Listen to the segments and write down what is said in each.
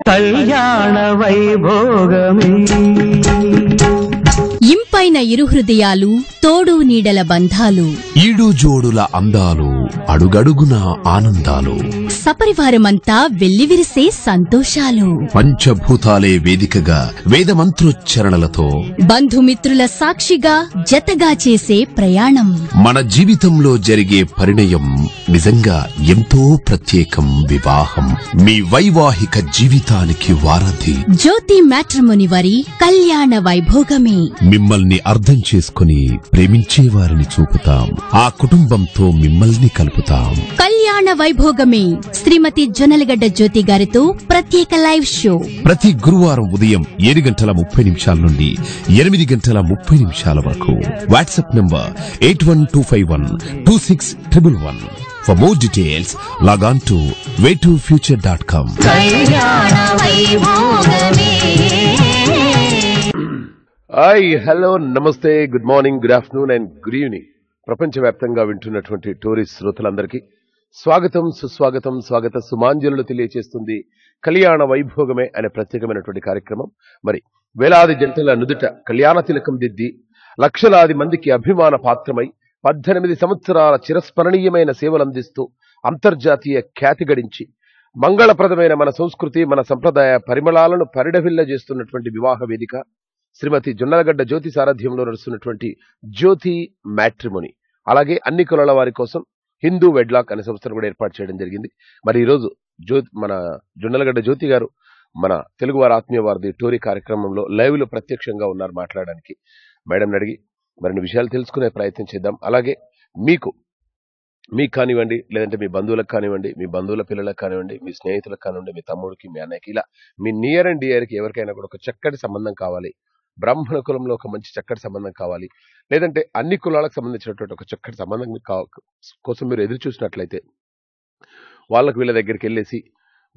కళ్యాణ వైభోగమే ఇంపైన ఇరు హృదయాలు, తోడు నీడల బంధాలు, ఈడు జోడుల అందాలు, అడుగడుగున ఆనందాలు, సపరివారమంతా వెల్లివిరిసే సంతోషాలు, పంచభూతాలే వేదికగా వేదమంత్రోచ్చరణలతో బంధుమిత్రుల సాక్షిగా జతగా చేసే ప్రయాణం. మన జీవితంలో జరిగే పరిణయం నిజంగా ఎంతో ప్రత్యేకం. వివాహం మీ వైవాహిక జీవితానికి వారధి. జ్యోతి మ్యాట్రిమోని వారి కళ్యాణ వైభోగమే. మిమ్మల్ని అర్థం చేసుకుని ప్రేమించే వారిని చూపుతాం. ఆ కుటుంబంతో మిమ్మల్ని కలుపుతాం. కళ్యాణ వైభోగమే శ్రీమతి జొన్నలగడ్డ జ్యోతి గారితో ప్రత్యేక లైవ్ షో ప్రతి గురువారం ఉదయం 7:30 నుండి 8:30 వరకు. WhatsApp number 8125126111. For more details, log on to waytofuture.com. కళ్యాణ వైభోగమే. హాయ్, హలో, నమస్తే, good morning, good afternoon and good evening. ప్రపంచవ్యాప్తంగా వింటున్నటువంటి టూరిస్ట్ శ్రోతలందరికీ స్వాగతం, సుస్వాగతం, స్వాగత సుమాంజలు తెలియజేస్తుంది కళ్యాణ వైభోగమే అనే ప్రత్యేకమైనటువంటి కార్యక్రమం. మరి వేలాది జంటల నుదుట కళ్యాణ తిలకం దిద్ది లక్షలాది మందికి అభిమాన పాత్రమై 18 సంవత్సరాల చిరస్మరణీయమైన సేవలందిస్తూ అంతర్జాతీయ ఖ్యాతి గడించి మంగళప్రదమైన మన సంస్కృతి, మన సంప్రదాయ పరిమళాలను పరిడవిల్లజేస్తున్నటువంటి వివాహ వేదిక శ్రీమతి జొన్నలగడ్డ జ్యోతి సారథ్యంలో నడుస్తున్నటువంటి జ్యోతి మ్యాట్రిమోని. అలాగే అన్ని కులాల వారి కోసం హిందూ వెడ్లాక్ అనే సంస్థను కూడా ఏర్పాటు చేయడం జరిగింది. మరి ఈరోజు మన జొన్నలగడ్డ జ్యోతి గారు మన తెలుగు వారి ఆత్మీయ వారిది టోరీ కార్యక్రమంలో లైవ్ లో ప్రత్యక్షంగా ఉన్నారు మాట్లాడడానికి. మేడం అడిగి మరిన్ని విషయాలు తెలుసుకునే ప్రయత్నం చేద్దాం. అలాగే మీకు కానివ్వండి, లేదంటే మీ బంధువులకు కానివ్వండి, మీ బంధువుల పిల్లలకు కానివ్వండి, మీ స్నేహితులకు కానివ్వండి, మీ తమ్ముడికి, మీ అన్నయ్యకి, ఇలా మీ నియర్ అండ్ డియర్కి ఎవరికైనా కూడా ఒక చక్కటి సంబంధం కావాలి, బ్రాహ్మణ కులంలో ఒక మంచి చక్కటి సంబంధం కావాలి, లేదంటే అన్ని కులాలకు సంబంధించినటువంటి ఒక చక్కటి సంబంధం కోసం మీరు ఎదురు చూసినట్లయితే వాళ్ళకు వీళ్ళ దగ్గరికి వెళ్ళేసి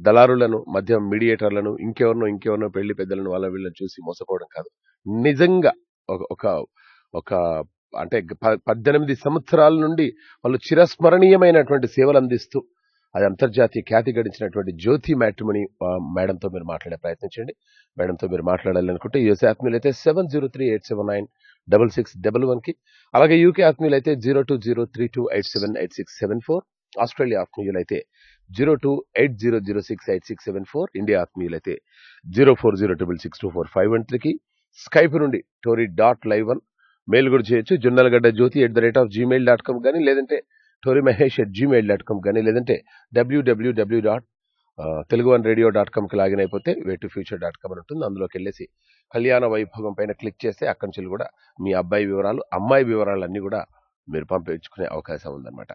దళారులను, మధ్య మీడియేటర్లను, ఇంకెవరినో పెళ్లి పెద్దలను వాళ్ళ వీళ్ళని చూసి మోసపోవడం కాదు. నిజంగా ఒక అంటే 18 సంవత్సరాల నుండి వాళ్ళు చిరస్మరణీయమైనటువంటి సేవలు అందిస్తూ అది అంతర్జాతీయ ఖ్యాతి గడించినటువంటి జ్యోతి మ్యాట్రిమోని మేడంతో మీరు మాట్లాడే ప్రయత్నం చేయండి. మేడంతో మీరు మాట్లాడాలనుకుంటే యూఎస్ ఆత్మీయులైతే 7038796611కి, అలాగే యూకే ఆత్మీయులైతే 020328786774, ఆస్ట్రేలియా ఆత్మీయులైతే 0280068674, ఇండియా ఆత్మీయులైతే 0406624513కి, స్కైప్ నుండి tory.live1 మెయిల్ కూడా చేయొచ్చు. జొన్నలగడ్డ జ్యోతి @gmail.com కానీ, లేదంటే torymahesh@gmail.com కానీ, లేదంటే www.teluguanradio.comకి లాగిన్ అయిపోతే waytofuture.com అని ఉంటుంది. అందులోకి వెళ్ళేసి కళ్యాణ వైభోగం పైన క్లిక్ చేస్తే అక్కడి నుంచి కూడా మీ అబ్బాయి వివరాలు, అమ్మాయి వివరాలన్నీ కూడా మీరు పంపించుకునే అవకాశం ఉందన్నమాట.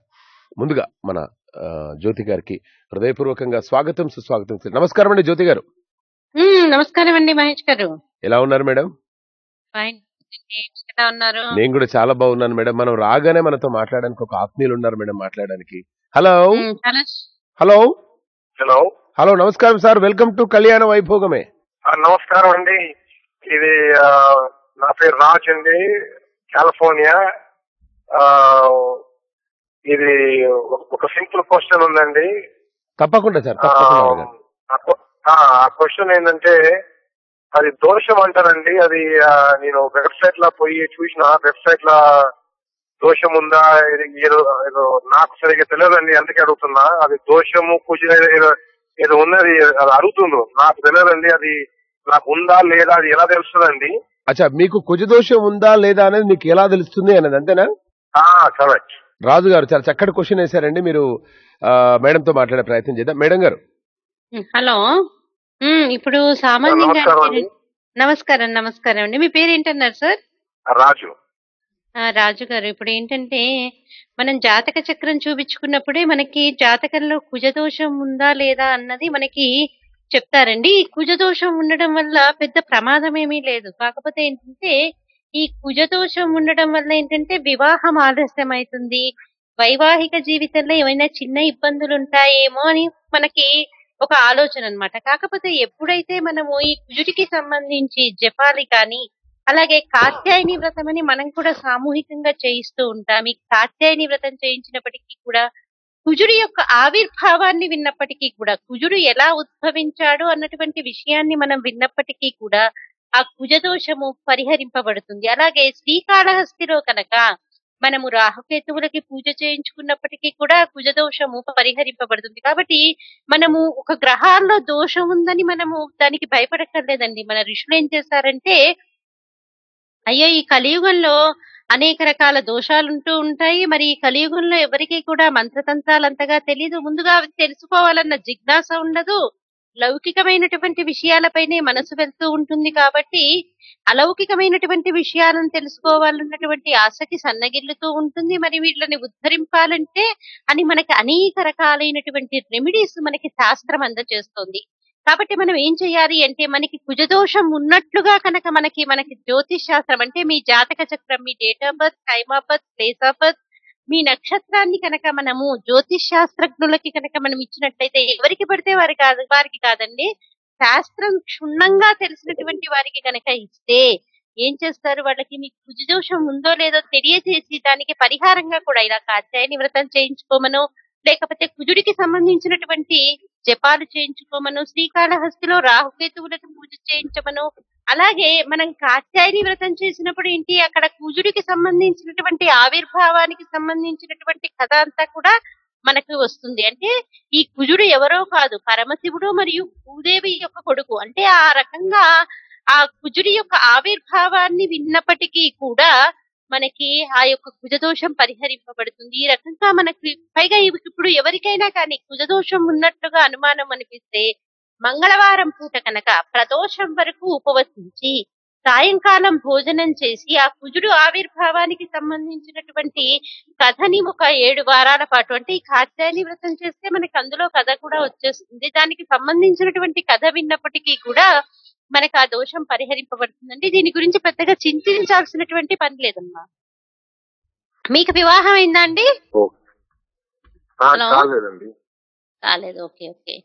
ముందుగా మన జ్యోతి గారికి హృదయపూర్వకంగా స్వాగతం, సుస్వాగతం. నమస్కారం అండి జ్యోతి గారు. నమస్కారం అండి మహేష్ గారు. ఎలా ఉన్నారు మేడం? ఫైన్. ఎలా ఉన్నారు? నేను కూడా చాలా బాగున్నాను మేడం. మనం రాగానే మనతో మాట్లాడడానికి ఒక ఆత్మీయులు ఉన్నారు మేడం మాట్లాడడానికి. హలో హలో హలో హలో నమస్కారం సార్, వెల్కమ్ టు కళ్యాణ వైభోగమే. నమస్కారం అండి. ఇది నా పేరు రాజ్ అండి, కాలిఫోర్నియా. ఇది ఒక సింపుల్ క్వశ్చన్ ఉందండి. తప్పకుండా సార్, తప్పకుండా. ఆ క్వశ్చన్ ఏంటంటే, అది దోషం అంటారండి. అది నేను వెబ్సైట్ లో పోయి చూసిన, వెబ్సైట్ లో దోషం ఉందా ఏదో నాకు సరిగ్గా తెలియదండి, అందుకే అడుగుతున్నా. అది దోషము పూజ ఏదో ఉన్నది, అది అడుగుతుందో నాకు తెలియదండి. అది నాకు ఉందా లేదా అది ఎలా తెలుస్తుందండి? అచ్చా, మీకు కుజదోషం ఉందా లేదా అనేది మీకు ఎలా తెలుస్తుంది అనేది, అంతేనా? కరెక్ట్. రాజు గారు చాలా చక్కటి క్వశ్చన్ వేశారండి. మీరు మేడంతో మాట్లాడే ప్రయత్నం చేద్దాం. మేడం గారు హలో. ఇప్పుడు సామాన్యంగా నమస్కారం అండి. మీ పేరు ఏంటన్నారు సార్? రాజు. రాజు గారు, ఇప్పుడు ఏంటంటే మనం జాతక చక్రం చూపించుకున్నప్పుడే మనకి జాతకంలో కుజదోషం ఉందా లేదా అన్నది మనకి చెప్తారండి. ఈ కుజదోషం ఉండడం వల్ల పెద్ద ప్రమాదం ఏమీ లేదు. కాకపోతే ఏంటంటే ఈ కుజదోషం ఉండడం వల్ల ఏంటంటే వివాహం ఆలస్యం అవుతుంది, వైవాహిక జీవితంలో ఏమైనా చిన్న ఇబ్బందులు ఉంటాయేమో అని మనకి ఒక ఆలోచన అన్నమాట. కాకపోతే ఎప్పుడైతే మనము ఈ కుజుడికి సంబంధించి జపాలి కానీ, అలాగే కాత్యాయని వ్రతం అని మనం కూడా సామూహికంగా చేయిస్తూ ఉంటాం. ఈ కాత్యాయని వ్రతం చేయించినప్పటికీ కూడా కుజుడి యొక్క ఆవిర్భావాన్ని విన్నప్పటికీ కూడా, కుజుడు ఎలా ఉద్భవించాడు అన్నటువంటి విషయాన్ని మనం విన్నప్పటికీ కూడా ఆ కుజదోషము పరిహరింపబడుతుంది. అలాగే శ్రీకాళహస్తిలో కనుక మనము రాహుకేతువులకి పూజ చేయించుకున్నప్పటికీ కూడా కుజదోషము పరిహరింపబడుతుంది. కాబట్టి మనము ఒక గ్రహాల్లో దోషం ఉందని మనము దానికి భయపడక్కర్లేదండి. మన ఋషులు ఏం చేశారంటే, అయ్యో ఈ కలియుగంలో అనేక రకాల దోషాలుంటూ ఉంటాయి. మరి ఈ కలియుగంలో ఎవరికీ కూడా మంత్రతంత్రాలు అంతగా తెలీదు. ముందుగా అవి తెలుసుకోవాలన్న జిజ్ఞాస ఉండదు. లౌకికమైనటువంటి విషయాలపైనే మనసు వెళ్తూ ఉంటుంది. కాబట్టి అలౌకికమైనటువంటి విషయాలను తెలుసుకోవాలన్నటువంటి ఆసక్తి సన్నగిల్లుతూ ఉంటుంది. మరి వీళ్ళని ఉద్ధరింపాలంటే అని మనకి అనేక రకాలైనటువంటి రెమెడీస్ మనకి శాస్త్రం అందజేస్తోంది. కాబట్టి మనం ఏం చేయాలి అంటే, మనకి కుజదోషం ఉన్నట్లుగా కనుక మనకి జ్యోతిష్ శాస్త్రం అంటే మీ జాతక చక్రం, మీ date of birth, time of birth, place of birth, మీ నక్షత్రాన్ని కనుక మనము జ్యోతిష్ శాస్త్రజ్ఞులకి కనుక మనం ఇచ్చినట్లయితే, ఎవరికి పడితే వారికి కాదండి, శాస్త్రం క్షుణ్ణంగా తెలిసినటువంటి వారికి కనుక ఇస్తే ఏం చేస్తారు, వాళ్ళకి మీకు కుజదోషం ఉందో లేదో తెలియజేసి దానికి పరిహారంగా కూడా ఇలా కాత్యాయని వ్రతం చేయించుకోమను, లేకపోతే కుజుడికి సంబంధించినటువంటి జపాలు చేయించుకోమను, శ్రీకాళహస్తిలో రాహుకేతువులకు పూజ చేయించమను. అలాగే మనం కాత్యాయని వ్రతం చేసినప్పుడు ఏంటి, అక్కడ కుజుడికి సంబంధించినటువంటి ఆవిర్భావానికి సంబంధించినటువంటి కథ అంతా కూడా మనకు వస్తుంది. అంటే ఈ కుజుడు ఎవరో కాదు, పరమశివుడు మరియు భూదేవి యొక్క కొడుకు. అంటే ఆ రకంగా ఆ కుజుడి యొక్క ఆవిర్భావాన్ని విన్నప్పటికీ కూడా మనకి ఆ యొక్క కుజదోషం పరిహరింపబడుతుంది. ఈ రకంగా మనకి పైగా ఇప్పుడు ఎవరికైనా కానీ కుజదోషం ఉన్నట్లుగా అనుమానం అనిపిస్తే మంగళవారం పూట కనుక ప్రదోషం వరకు ఉపవసించి సాయంకాలం భోజనం చేసి ఆ కుజుడు ఆవిర్భావానికి సంబంధించినటువంటి కథని ఒక 7 వారాల పాటు, అంటే ఈ కాత్యాయని వ్రతం చేస్తే మనకి అందులో కథ కూడా వచ్చేస్తుంది. దానికి సంబంధించినటువంటి కథ విన్నప్పటికీ కూడా మనకు ఆ దోషం పరిహరింపబడుతుందండి. దీని గురించి పెద్దగా చింతించాల్సినటువంటి పని లేదమ్మా. మీకు వివాహం అయిందా అండి? హలో, కాలేదు. Okay okay.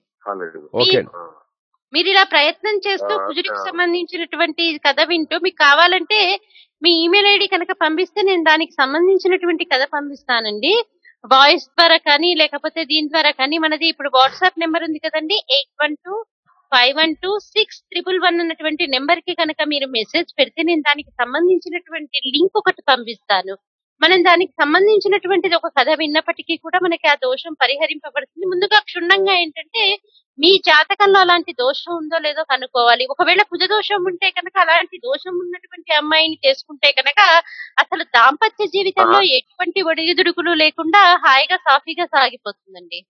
మీరు ఇలా ప్రయత్నం చేస్తూ కుజుడికి సంబంధించినటువంటి కథ వింటూ, మీకు కావాలంటే మీ ఈమెయిల్ ఐడి కనుక పంపిస్తే నేను దానికి సంబంధించినటువంటి కథ పంపిస్తానండి. వాయిస్ ద్వారా కానీ లేకపోతే దీని ద్వారా కానీ. మనది ఇప్పుడు వాట్సాప్ నెంబర్ ఉంది కదండి, 8125126111 అన్నటువంటి నెంబర్ కి కనుక మీరు మెసేజ్ పెడితే నేను దానికి సంబంధించినటువంటి లింక్ ఒకటి పంపిస్తాను. మనం దానికి సంబంధించినటువంటిది ఒక కథ విన్నప్పటికీ కూడా మనకి ఆ దోషం పరిహరింపబడుతుంది. ముందుగా క్షుణ్ణంగా ఏంటంటే మీ జాతకంలో అలాంటి దోషం ఉందో లేదో కనుక్కోవాలి. ఒకవేళ కుజదోషం ఉంటే కనుక అలాంటి దోషం ఉన్నటువంటి అమ్మాయిని చేసుకుంటే కనుక అసలు దాంపత్య జీవితంలో ఎటువంటి ఒడిదుడుకులు లేకుండా హాయిగా సాఫీగా సాగిపోతుందండి.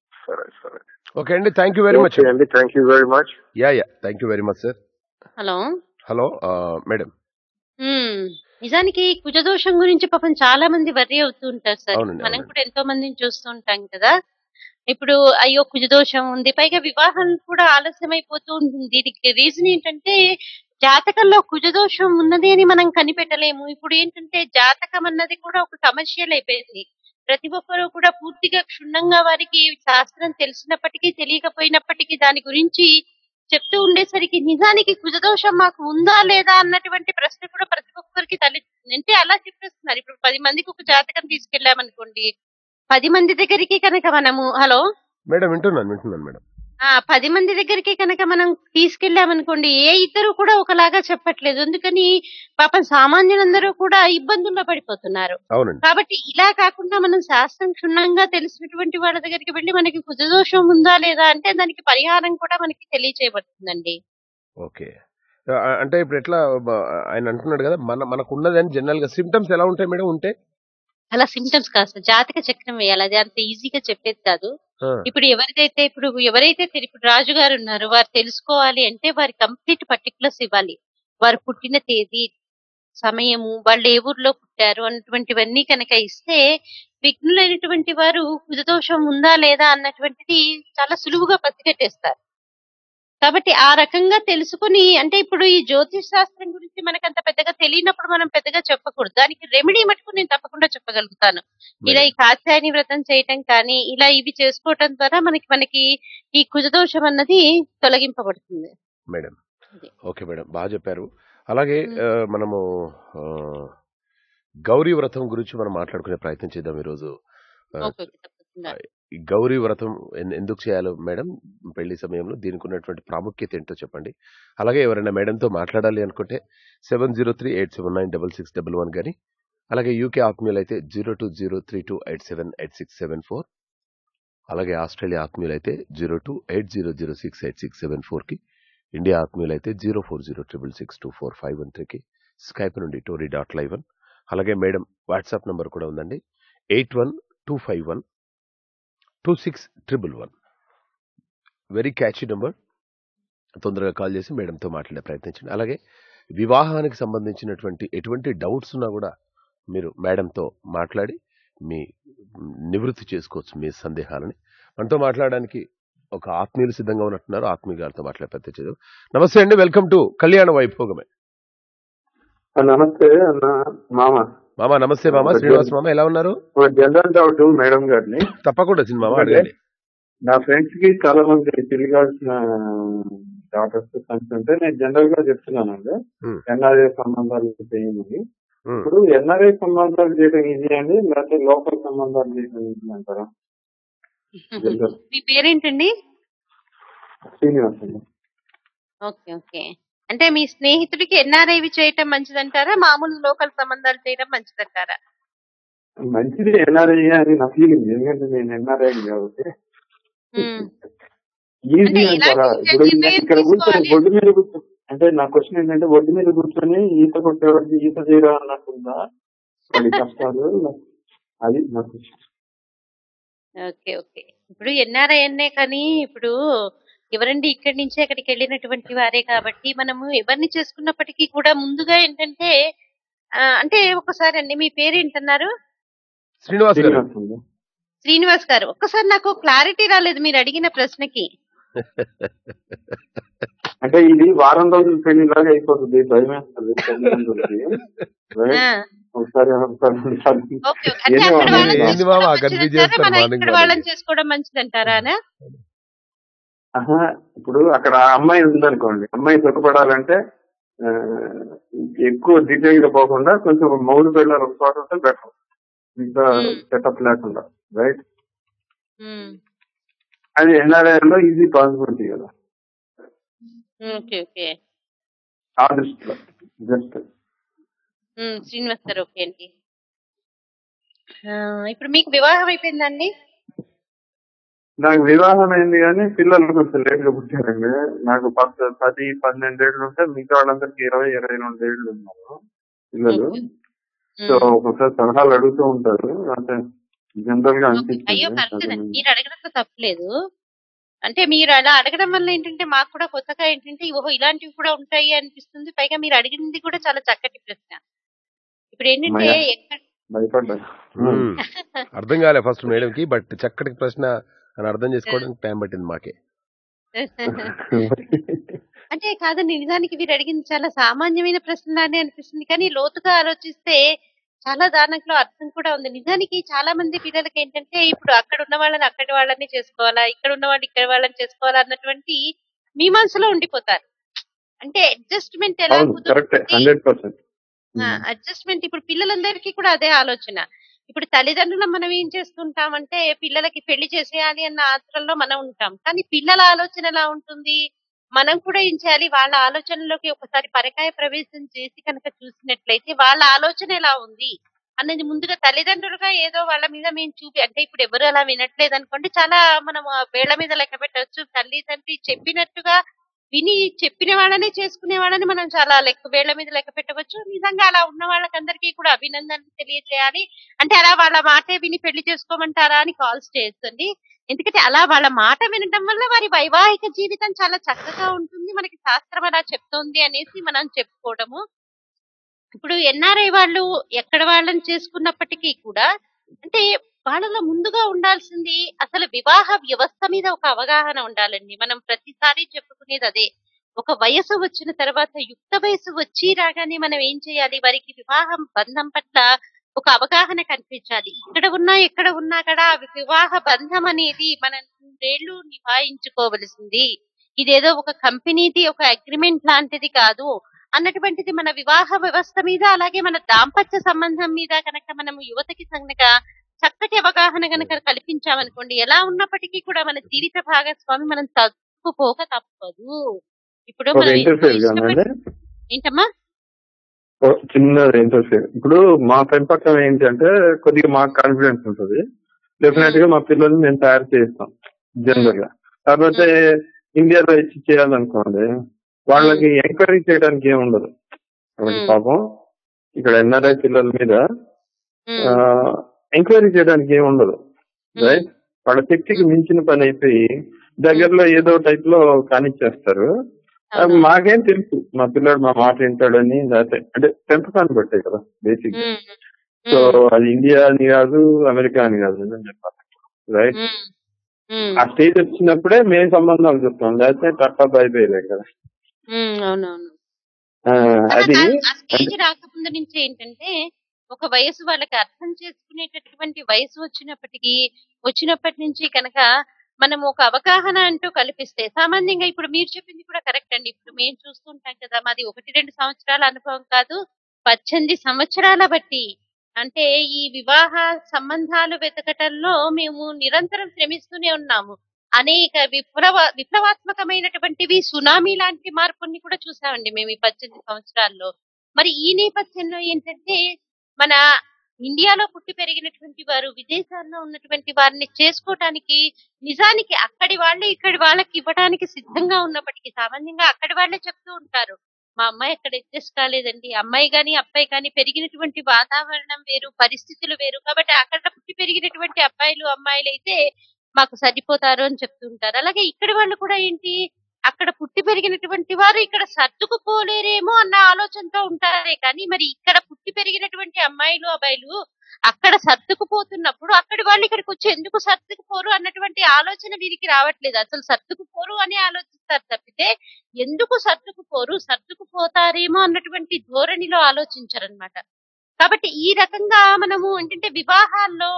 ఓకే అండి, థ్యాంక్ యూ వెరీ మచ్ అండి. Thank you very much. Yeah thank you very much sir. Hello madam. నిజానికి కుజదోషం గురించి పాపం చాలా మంది వర్రీ అవుతూ ఉంటారు సార్. మనం కూడా ఎంతో మందిని చూస్తూ ఉంటాం కదా. ఇప్పుడు అయ్యో కుజదోషం ఉంది, పైగా వివాహం కూడా ఆలస్యం అయిపోతూ ఉంటుంది. దీనికి రీజన్ ఏంటంటే జాతకంలో కుజదోషం ఉన్నది అని మనం కనిపెట్టలేము. ఇప్పుడు ఏంటంటే జాతకం అన్నది కూడా ఒక కమర్షియల్ అయిపోయింది. ప్రతి ఒక్కరూ కూడా పూర్తిగా క్షుణ్ణంగా వారికి శాస్త్రం తెలిసినప్పటికీ తెలియకపోయినప్పటికీ దాని గురించి చెప్తూ ఉండేసరికి నిజానికి కుజదోషం మాకు ఉందా లేదా అన్నటువంటి ప్రశ్న కూడా ప్రతి ఒక్కరికి తలెత్తుతుంది. అంటే అలా చెప్పేస్తున్నారు. ఇప్పుడు 10 మందికి ఒక జాతకం తీసుకెళ్లామనుకోండి, 10 మంది దగ్గరికి కనుక మనము హలో మేడం వింటున్నాను మేడం 10 మంది దగ్గరికి కనుక మనం తీసుకెళ్లామనుకోండి, ఏ ఇద్దరు కూడా ఒకలాగా చెప్పట్లేదు. అందుకని పాపం సామాన్యులందరూ కూడా ఇబ్బందుల్లో పడిపోతున్నారు. కాబట్టి ఇలా కాకుండా మనం శాస్త్రం క్షుణ్ణంగా తెలిసినటువంటి వాళ్ళ దగ్గరికి వెళ్ళి మనకి కుజదోషం ఉందా లేదా అంటే దానికి పరిహారం కూడా మనకి తెలియచేయబడుతుందండి. ఓకే, అంటే ఇప్పుడు ఎట్లా ఆయన అంటున్నాడు కదా, మనకు ఉన్నదని జనరల్ గా సిమ్టమ్స్ ఎలా ఉంటాయి మేడం? ఉంటే అలా సిమ్టమ్స్ కాదు, జాతక చక్రం వేయాలి. అది అంత ఈజీగా చెప్పేది కాదు. ఇప్పుడు ఎవరైతే ఇప్పుడు రాజు గారు ఉన్నారు, వారు తెలుసుకోవాలి అంటే వారి కంప్లీట్ పర్టికులర్స్ ఇవ్వాలి. వారు పుట్టిన తేదీ, సమయము, వాళ్ళు ఏ ఊర్లో పుట్టారు అన్నటువంటివన్నీ కనుక ఇస్తే విఘ్నులైనటువంటి వారు కుజదోషం ఉందా లేదా అన్నటువంటిది చాలా సులువుగా పసిగట్టేస్తారు. కాబట్టి ఆ రకంగా తెలుసుకుని, అంటే ఇప్పుడు ఈ జ్యోతిష్ శాస్త్రం గురించి మనకు అంత పెద్దగా తెలియనప్పుడు మనం పెద్దగా చెప్పకూడదు. దానికి రెమెడీ మటుకు నేను తప్పకుండా చెప్పగలుగుతాను. ఇలా ఈ కాత్యాయని వ్రతం చేయటం కానీ ఇలా ఇవి చేసుకోవటం ద్వారా మనకి ఈ కుజదోషం అన్నది తొలగింపబడుతుంది మేడం. ఓకే మేడం, బాగా చెప్పారు. అలాగే మనము గౌరీ వ్రతం గురించి మనం మాట్లాడుకునే ప్రయత్నం చేద్దాం ఈరోజు. ఈ గౌరీ వ్రతం ఎందుకు చేయాలో మేడం పెళ్లి సమయంలో దీనికి ఉన్నటువంటి ప్రాముఖ్యత ఏంటో చెప్పండి. అలాగే ఎవరైనా మేడంతో మాట్లాడాలి అనుకుంటే 7038796611 కానీ, అలాగే యూకే ఆత్మీయులైతే 020328786774, అలాగే ఆస్ట్రేలియా ఆత్మీయులైతే 0280068674కి, ఇండియా ఆత్మీయులైతే 0406662451 స్కైప్ నుండి tory.live. అలాగే మేడం వాట్సాప్ నంబర్ కూడా ఉందండి, 8125126111. Very catchy number. తొందరగా కాల్ చేసి మేడంతో మాట్లాడే ప్రయత్నించండి. అలాగే వివాహానికి సంబంధించినటువంటి ఎటువంటి డౌట్స్ ఉన్నా కూడా మీరు మేడంతో మాట్లాడి మీ నివృత్తి చేసుకోవచ్చు మీ సందేహాలని. మనతో మాట్లాడడానికి ఒక ఆత్మీయులు సిద్ధంగా ఉన్నట్టున్నారు. ఆత్మీయ గారితో మాట్లాడే ప్రయత్నించదు. నమస్తే అండి, వెల్కమ్ టు కళ్యాణ వైభోగమే. నమస్తే అన్న మామ. మామ నమస్తే మామ. శ్రీనివాస్ మామ ఎలా ఉన్నారు? జనరల్ డౌట్ మేడం గారిని తప్పకుండా చిన్న మామ అడగండి. నా ఫ్రెండ్స్ కి చాలా మంది తిరగాల్సిన డాక్టర్స్ ఉంటే నేను జనరల్ గా చెప్తున్నానండి, ఎన్ఆర్ఐ సంబంధాలు చేయమని. ఇప్పుడు ఎన్ఆర్ఐ సంబంధాలు చేయడం ఈజీ అండి, లేకపోతే లోకల్ సంబంధాలు చేయడం ఈజీ అంటారా? మీ పేరేంటండి? శ్రీనివాస్ అండి. Okay okay. అంటే మీ స్నేహితుడికి ఎన్ఆర్ఐవి చేయటం మంచిదంటారా, మామూలు లోకల్ సంబంధాలు చేయడం మంచిదంటారా? మంచిది ఎన్ఆర్ఐ అని నా ఫీలింగ్, ఎందుకంటే నేను ఎన్ఆర్ఐ కాబట్టి ఈజీ అంటారా? ఇప్పుడు ఇక్కడ కూర్చొని బొడ్డు మీద కూర్చొని, అంటే నా క్వశ్చన్ ఏంటంటే బొడ్డు మీద కూర్చొని ఈత కొట్టేవాడికి ఈత చేయడం అన్నట్టుందా వాడి కష్టాలు? అది నా క్వశ్చన్. Okay okay. ఇప్పుడు ఎన్ఆర్ఐ అన్నే కానీ ఇప్పుడు ఎవరండి ఇక్కడి నుంచి అక్కడికి వెళ్ళినటువంటి వారే కాబట్టి మనము ఎవరిని చేసుకున్నప్పటికీ కూడా ముందుగా ఏంటంటే అంటే ఒకసారి అండి మీ పేరేంటన్నారు? శ్రీనివాస్ గారు. శ్రీనివాస్ గారు, ఒక్కసారి నాకు క్లారిటీ రాలేదు మీరు అడిగిన ప్రశ్నకి. అంటే ఇది వారం రోజులు పెళ్లిలాగా అయిపోతుంది, భయం వేస్తుంది వాళ్ళని చేసుకోవడం మంచిదంటారా? ఇప్పుడు అక్కడ అమ్మాయి ఉందనుకోండి, అమ్మాయి సుఖపడాలంటే ఎక్కువ డీటెయిల్ గా పోకుండా కొంచెం మౌలు పెళ్ళాలి ఒక చోట ఉంటే బెటర్, ఇంకా సెటప్ లేకుండా, రైట్? అది ఎన్ఆర్ఐలో ఈజీ పాసిబిలిటీ కదా ఆ దృష్టిలో. జస్ట్ శ్రీనివాస్ గారు ఓకే అండి. ఇప్పుడు మీకు వివాహం అయిపోయిందండి? నాకు వివాహం అయింది కానీ పిల్లలు కొంచెం లేట్ గా పుట్టారండి. నాకు 10-12 ఏళ్ళు ఉంటే మిగతా వాళ్ళందరికి 20-22 ఏళ్ళు ఉన్నారు పిల్లలు. సో ఒకసారి సలహాలు అడుగుతూ ఉంటారు, అంటే జనరల్ గా అయ్యో పర్లేదండి, మీరు అడగడంలో తప్పలేదు. అంటే మీరు అలా అడగడం వల్ల ఏంటంటే మాకు కూడా కొత్తగా ఏంటంటే ఓహో ఇలాంటివి కూడా ఉంటాయి అనిపిస్తుంది. పైగా మీరు అడిగింది కూడా చాలా చక్కటి ప్రశ్న. ఇప్పుడు ఏంటంటే భయపడ్డా అర్థం కాలే ఫస్ట్ మేడం కి, బట్ చక్కటి ప్రశ్న అని అర్థం చేసుకోవడానికి టైం పట్టింది మాకే. అంటే కాదండి, నిజానికి మీరు అడిగింది చాలా సామాన్యమైన ప్రశ్నలానే అనిపిస్తుంది, కానీ లోతుగా ఆలోచిస్తే చాలా దాంట్లో అర్థం కూడా ఉంది. నిజానికి చాలా మంది పిల్లలకి ఏంటంటే ఇప్పుడు అక్కడ ఉన్న వాళ్ళని అక్కడి వాళ్ళని చేసుకోవాలా, ఇక్కడ ఉన్న వాళ్ళు ఇక్కడ వాళ్ళని చేసుకోవాలా అన్నటువంటి మీమాంసలో ఉండిపోతారు. అంటే అడ్జస్ట్మెంట్ ఎలా అడ్జస్ట్మెంట్ ఇప్పుడు పిల్లలందరికీ కూడా అదే ఆలోచన. ఇప్పుడు తల్లిదండ్రులు మనం ఏం చేస్తుంటామంటే పిల్లలకి పెళ్లి చేసేయాలి అన్న ఆత్రంలో మనం ఉంటాం, కానీ పిల్లల ఆలోచన ఎలా ఉంటుంది, మనం కూడా ఏం చేయాలి, వాళ్ళ ఆలోచనలోకి ఒకసారి పరకాయ ప్రవేశం చేసి కనుక చూసినట్లయితే వాళ్ళ ఆలోచన ఎలా ఉంది అన్నది ముందుగా తల్లిదండ్రులుగా ఏదో వాళ్ళ మీద మేము అంటే ఇప్పుడు ఎవరు అలా వినట్లేదు అనుకోండి, చాలా మనం వేళ్ల మీద లెక్క పెట్టవచ్చు. తల్లిదండ్రి చెప్పినట్టుగా విని చెప్పిన వాళ్ళనే చేసుకునే వాళ్ళని మనం చాలా వేళ్ల మీద లెక్క పెట్టవచ్చు. నిజంగా అలా ఉన్న వాళ్ళకందరికీ కూడా అభినందనలు తెలియజేయాలి. అంటే అలా వాళ్ళ మాటే విని పెళ్లి చేసుకోమంటారా అని కాల్స్ చేయొచ్చండి. ఎందుకంటే అలా వాళ్ళ మాట వినడం వల్ల వారి వైవాహిక జీవితం చాలా చక్కగా ఉంటుంది, మనకి శాస్త్రం అలా చెప్తోంది అనేసి మనం చెప్పుకోవడము. ఇప్పుడు ఎన్ఆర్ఐ వాళ్ళు ఎక్కడ వాళ్ళని చేసుకున్నప్పటికీ కూడా అంటే వాళ్ళలో ముందుగా ఉండాల్సింది అసలు వివాహ వ్యవస్థ మీద ఒక అవగాహన ఉండాలండి. మనం ప్రతిసారి చెప్పుకునేది అదే. ఒక వయసు వచ్చిన తర్వాత యుక్త వయసు వచ్చి రాగానే మనం ఏం చేయాలి, వారికి వివాహం బంధం పట్ల ఒక అవగాహన కనిపించాలి. ఇక్కడ ఉన్నా ఎక్కడ ఉన్నా కూడా వివాహ బంధం అనేది మనం 3 ఏళ్లు నిభాయించుకోవలసింది, ఇదేదో ఒక కంపెనీది ఒక అగ్రిమెంట్ లాంటిది కాదు అన్నటువంటిది మన వివాహ వ్యవస్థ మీద అలాగే మన దాంపత్య సంబంధం మీద కనుక మనము యువతకి కనుక చక్కటి అవగాహన గనక కల్పించామనుకోండి, ఎలా ఉన్నప్పటికీ కూడా మన జీవిత భాగస్వామి మనం తప్పుకోక తప్పదు. ఇప్పుడు ఒక మనం ఎంతో ఇంటర్ఫేర్ ఇష్టపడి కాదండి, ఏంటమ్మా చిన్న ఇంటర్ఫేర్. ఇప్పుడు మా పెంపకం ఏంటంటే కొద్దిగా మాకు కాన్ఫిడెన్స్ ఉంటుంది. డెఫినెట్ గా మా పిల్లల్ని మేము తయారు చేస్తాం జనరల్ గా. కాకపోతే ఇండియాలో ఇచ్చి చేయాలనుకోండి, వాళ్ళకి ఎంకరేజ్ చేయడానికి ఏమి ఉండదు. కాబట్టి పాపం ఇక్కడ ఎన్ఆర్ఐ పిల్లల మీద ఎంక్వైరీ చేయడానికి ఏమి ఉండదు, రైట్? వాళ్ళ శక్తికి మించిన పని అయిపోయి దగ్గరలో ఏదో టైప్ లో కానిచ్చేస్తారు. మాకేం తెలుసు మా పిల్లాడు మా మాట వింటాడని, లేకపోతే అంటే పెంపకాన్ని బట్టే కదా బేసిక్. సో అది ఇండియా అని కాదు, అమెరికా అని కాదు, నిజం చెప్పాలి, రైట్? ఆ స్టేజ్ వచ్చినప్పుడే మేము సంబంధాలు చెప్తాం, లేకపోతే టట్టా బైబేలే కదా. అవునవును. అది ఆ స్టేజ్ రాకముందు నుంచి ఏంటంటే ఒక వయసు వాళ్ళకి అర్థం చేసుకునేటటువంటి వయసు వచ్చినప్పటి నుంచి కనుక మనం ఒక అవగాహన అంటూ కల్పిస్తే, సామాన్యంగా ఇప్పుడు మీరు చెప్పింది కూడా కరెక్ట్ అండి. ఇప్పుడు మేము చూస్తుంటాం కదా, మాది 1-2 సంవత్సరాల అనుభవం కాదు, 18 సంవత్సరాల బట్టి. అంటే ఈ వివాహ సంబంధాలు వెతకటంలో మేము నిరంతరం శ్రమిస్తూనే ఉన్నాము. అనేక విప్లవాత్మకమైనటువంటివి, సునామీ లాంటి మార్పుల్ని కూడా చూసామండి మేము ఈ 18 సంవత్సరాల్లో. మరి ఈ నేపథ్యంలో ఏంటంటే మన ఇండియాలో పుట్టి పెరిగినటువంటి వారు విదేశాల్లో ఉన్నటువంటి వారిని చేసుకోవటానికి నిజానికి అక్కడి వాళ్ళు ఇక్కడి వాళ్ళకి ఇవ్వడానికి సిద్ధంగా ఉన్నప్పటికీ, సామాన్యంగా అక్కడి వాళ్ళే చెప్తూ ఉంటారు, మా అమ్మాయి అక్కడ అడ్జస్ట్ కాలేదండి. అమ్మాయి గాని అబ్బాయి కానీ పెరిగినటువంటి వాతావరణం వేరు, పరిస్థితులు వేరు, కాబట్టి అక్కడ పుట్టి పెరిగినటువంటి అబ్బాయిలు అమ్మాయిలు అయితే మాకు సరిపోతారు అని చెప్తుంటారు. అలాగే ఇక్కడి వాళ్ళు కూడా ఏంటి, అక్కడ పుట్టి పెరిగినటువంటి వారు ఇక్కడ సర్దుకుపోలేరేమో అన్న ఆలోచనతో ఉంటారే కానీ, మరి ఇక్కడ పుట్టి పెరిగినటువంటి అమ్మాయిలు అబ్బాయిలు అక్కడ సర్దుకుపోతున్నప్పుడు అక్కడి వాళ్ళు ఇక్కడికి వచ్చి ఎందుకు సర్దుకుపోరు అన్నటువంటి ఆలోచన వీరికి రావట్లేదు. అసలు సర్దుకుపోరు అని ఆలోచిస్తారు తప్పితే ఎందుకు సర్దుకుపోతారేమో అన్నటువంటి ధోరణిలో ఆలోచించరనమాట. కాబట్టి ఈ రకంగా మనము ఏంటంటే వివాహాల్లో